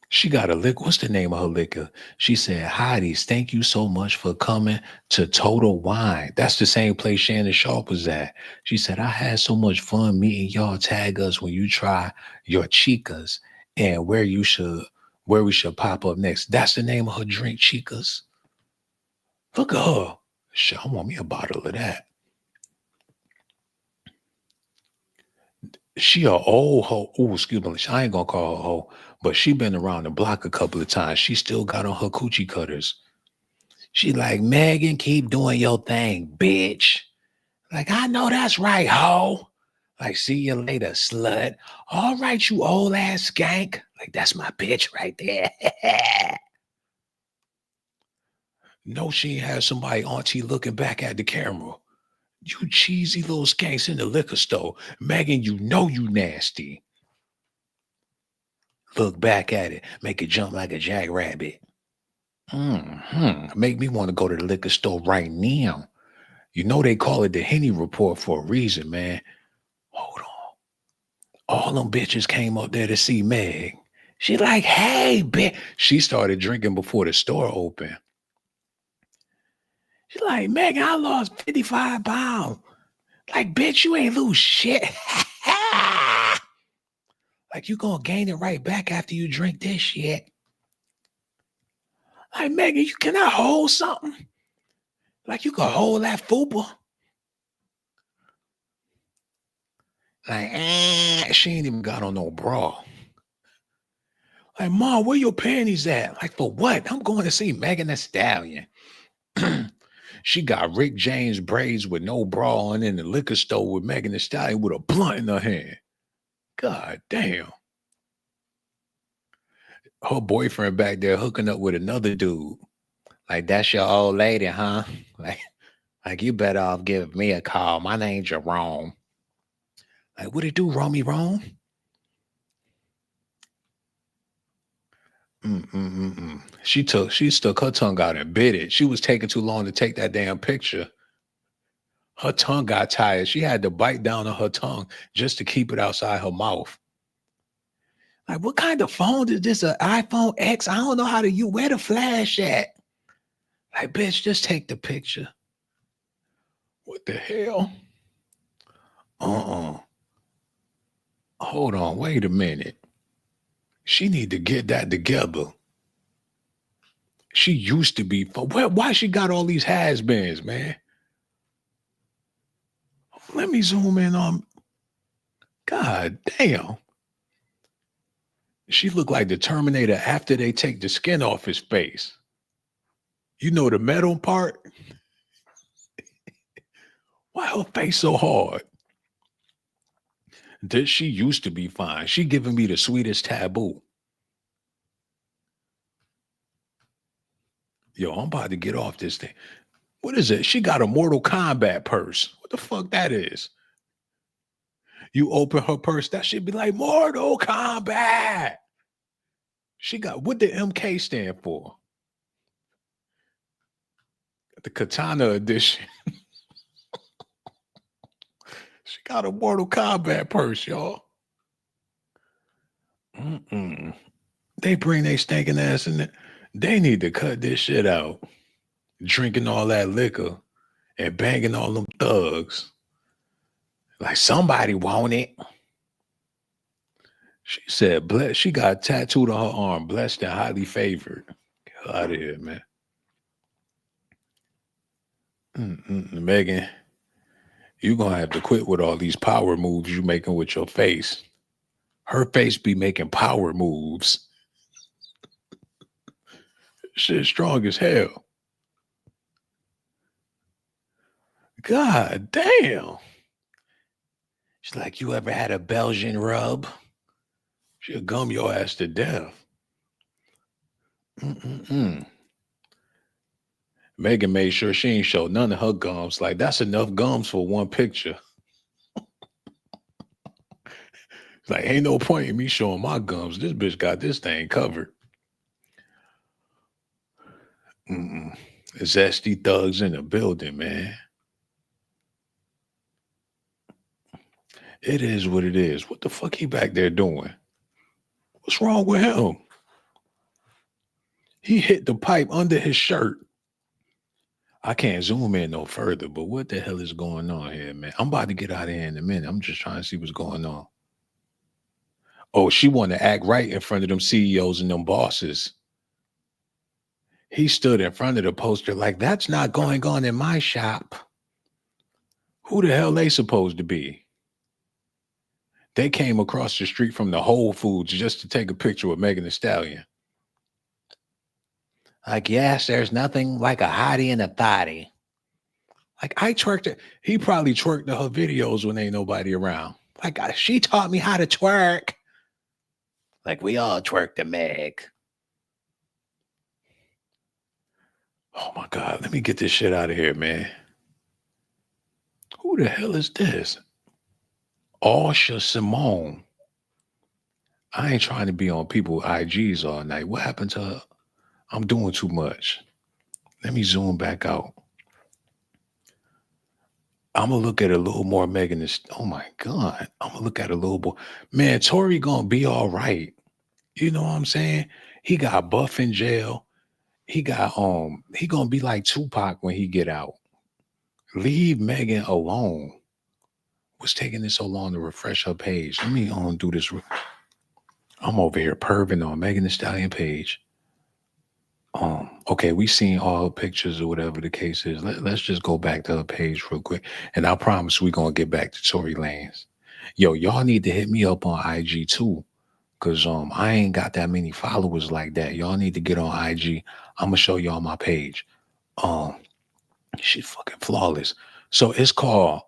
She got a liquor. What's the name of her liquor? She said, Heidi's, thank you so much for coming to Total Wine. That's the same place Shannon Sharp was at. She said, I had so much fun meeting y'all. Tag us when you try your chicas and where we should pop up next. That's the name of her drink, Chicas. Look at her. Shit, I want me a bottle of that. She a old hoe. Oh, excuse me. I ain't gonna call her a hoe, but she been around the block a couple of times. She still got on her coochie cutters. She like, Megan, keep doing your thing, bitch. Like, I know that's right, hoe. Like, see you later, slut. All right, you old ass skank. Like, that's my bitch right there. No, she ain't had somebody auntie looking back at the camera. You cheesy little skanks in the liquor store. Megan, you know you nasty. Look back at it. Make it jump like a jackrabbit. Make me want to go to the liquor store right now. You know they call it the Henny Report for a reason, man. Hold on. All them bitches came up there to see Meg. She like, hey, bitch. She started drinking before the store opened. She like, Megan, I lost 55 pounds. Like, bitch, you ain't lose shit. Like, you gonna gain it right back after you drink this shit. Like, Megan, you cannot hold something. Like, you can hold that fupa. Like, she ain't even got on no bra. Like, Mom, where your panties at? Like, for what? I'm going to see Megan Thee Stallion. She got Rick James braids with no bra on in the liquor store with Megan Thee Stallion with a blunt in her hand. God damn. Her boyfriend back there hooking up with another dude. Like, that's your old lady, huh? Like you better off give me a call. My name's Jerome. Like, what it do, Romy Rome? She stuck her tongue out and bit it. She was taking too long to take that damn picture. Her tongue got tired. She had to bite down on her tongue just to keep it outside her mouth. Like, what kind of phone is this? An iPhone X? I don't know how to use. Where the flash at? Like, bitch, just take the picture. What the hell? Hold on, wait a minute. She need to get that together. She used to be. Why she got all these has-beens, man? Let me zoom in on. God damn. She looked like the Terminator after they take the skin off his face. You know the metal part? Why her face so hard? She used to be fine. She giving me the sweetest taboo. Yo, I'm about to get off this thing. What is it? She got a Mortal Kombat purse. What the fuck that is? You open her purse, that should be like Mortal Kombat. She got, what did MK stand for? The Katana edition. She got a Mortal Kombat purse, y'all. They bring their stinking ass in there. They need to cut this shit out. Drinking all that liquor and banging all them thugs. Like somebody want it. She said, blessed. She got tattooed on her arm, blessed and highly favored. Get out of here, man. Megan, you're going to have to quit with all these power moves you making with your face. Her face be making power moves. Shit strong as hell. God damn. She's like, you ever had a Belgian rub? She'll gum your ass to death. Megan made sure she ain't show none of her gums. Like, that's enough gums for one picture. It's like, ain't no point in me showing my gums. This bitch got this thing covered. Zesty thugs in the building, man. It is what it is. What the fuck he back there doing? What's wrong with him? He hit the pipe under his shirt. I can't zoom in no further, but what the hell is going on here, man? I'm about to get out of here in a minute. I'm just trying to see what's going on. Oh, she wanted to act right in front of them CEOs and them bosses. He stood in front of the poster like, that's not going on in my shop. Who the hell they supposed to be? They came across the street from the Whole Foods just to take a picture with Megan Thee Stallion. Like, yes, there's nothing like a hottie and a thottie. Like, I twerked it. He probably twerked her videos when ain't nobody around. Like, she taught me how to twerk. Like, we all twerk to Meg. Oh, my God. Let me get this shit out of here, man. Who the hell is this? Asha Simone. I ain't trying to be on people's IGs all night. What happened to her? I'm doing too much. Let me zoom back out. I'm going to look at a little more Megan. Oh, my God. I'm going to look at a little more. Man, Tory going to be all right. You know what I'm saying? He got buff in jail. He got, he going to be like Tupac when he get out. Leave Megan alone. What's taking this so long to refresh her page? Let me do this. I'm over here perving on Megan Thee Stallion page. Okay, we seen all her pictures or whatever the case is. Let's just go back to her page real quick. And I promise we're going to get back to Tory Lanez. Yo, y'all need to hit me up on IG too. Because I ain't got that many followers like that. Y'all need to get on IG. I'm going to show y'all my page. She's fucking flawless. So it's called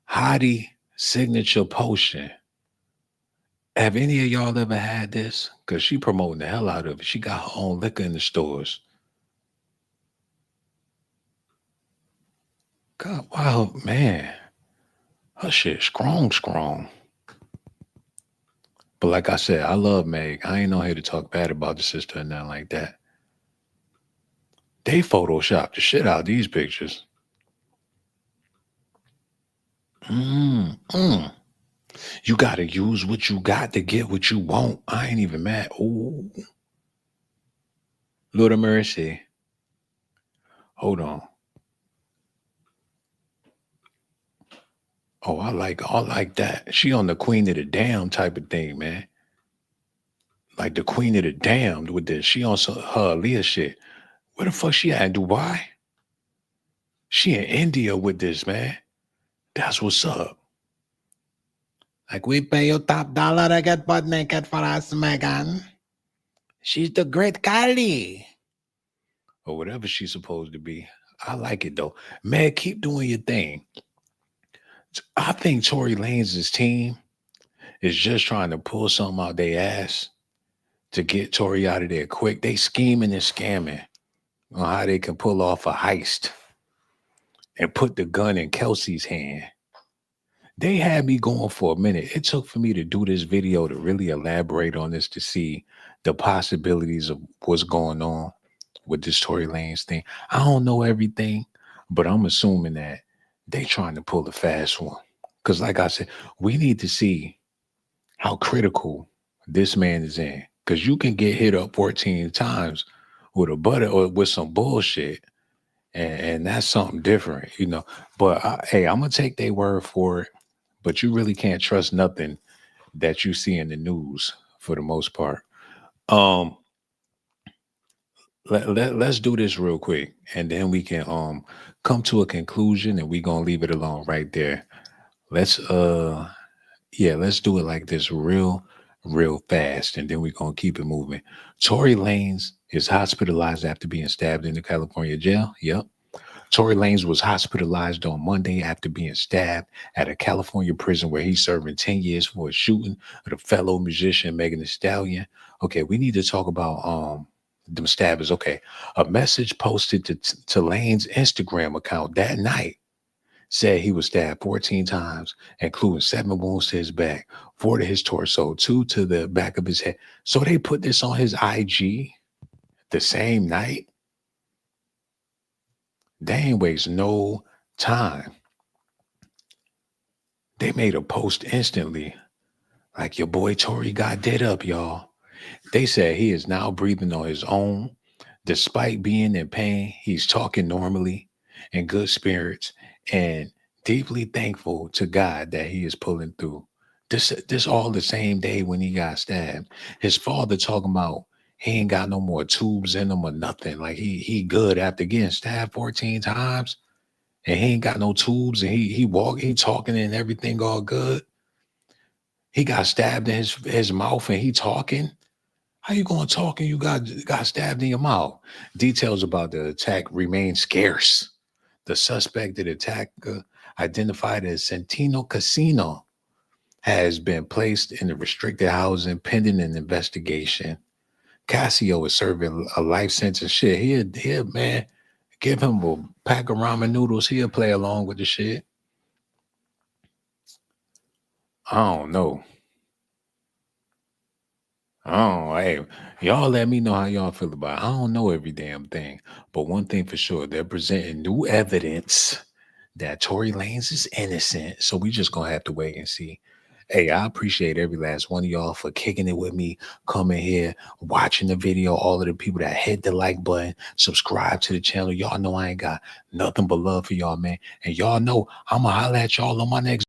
Hottie Signature Potion. Have any of y'all ever had this? Because she promoting the hell out of it. She got her own liquor in the stores. God, wow, man. Her shit strong. But like I said, I love Meg. I ain't no here to talk bad about the sister or nothing like that. They photoshopped the shit out of these pictures. You got to use what you got to get what you want. I ain't even mad. Ooh. Lord of mercy. Hold on. Oh, I like that. She on the Queen of the Damned type of thing, man. Like the Queen of the Damned with this. She on her Aaliyah shit. Where the fuck she at in Dubai? She in India with this, man. That's what's up. Like, we pay you top dollar to get butt naked for us, Megan. She's the great Kylie. Or whatever she's supposed to be. I like it, though. Meg, keep doing your thing. I think Tory Lanez's team is just trying to pull something out their ass to get Tory out of there quick. They scheming and scamming on how they can pull off a heist and put the gun in Kelsey's hand. They had me going for a minute. It took for me to do this video to really elaborate on this to see the possibilities of what's going on with this Tory Lanez thing. I don't know everything, but I'm assuming that they trying to pull a fast one. Because like I said, we need to see how critical this man is in. Because you can get hit up 14 times with a butter or with some bullshit. And that's something different, you know. But hey, I'm gonna take their word for it. But you really can't trust nothing that you see in the news for the most part. Um, let's do this real quick, and then we can come to a conclusion, and we're gonna leave it alone right there. Let's let's do it like this real fast, and then we're gonna keep it moving. Tory Lanez is hospitalized after being stabbed in the California jail. Yep. Tory Lanez was hospitalized on Monday after being stabbed at a California prison where he's serving 10 years for a shooting of a fellow musician, Megan Thee Stallion. Okay, we need to talk about them stabbers. Okay, a message posted to Lane's Instagram account that night said he was stabbed 14 times, including 7 wounds to his back, 4 to his torso, 2 to the back of his head. So they put this on his IG the same night. They ain't waste no time. They made a post instantly, like your boy Tory got dead up, y'all. They said he is now breathing on his own. Despite being in pain, he's talking normally, in good spirits, and deeply thankful to God that he is pulling through. This all the same day when he got stabbed. His father talking about he ain't got no more tubes in him or nothing. Like he good after getting stabbed 14 times. And he ain't got no tubes, and he talking and everything all good. He got stabbed in his mouth and he talking. How you gonna talk and you got stabbed in your mouth? Details about the attack remain scarce. The suspected attacker, identified as Centino Casino, has been placed in the restricted housing pending an investigation. Casio is serving a life sentence. Shit, he'll man. Give him a pack of ramen noodles. He'll play along with the shit. I don't know. Hey, y'all let me know how y'all feel about it. I don't know every damn thing. But one thing for sure, they're presenting new evidence that Tory Lanez is innocent. So we just gonna have to wait and see. Hey, I appreciate every last one of y'all for kicking it with me, coming here, watching the video, all of the people that hit the like button, subscribe to the channel. Y'all know I ain't got nothing but love for y'all, man. And y'all know I'ma holla at y'all on my next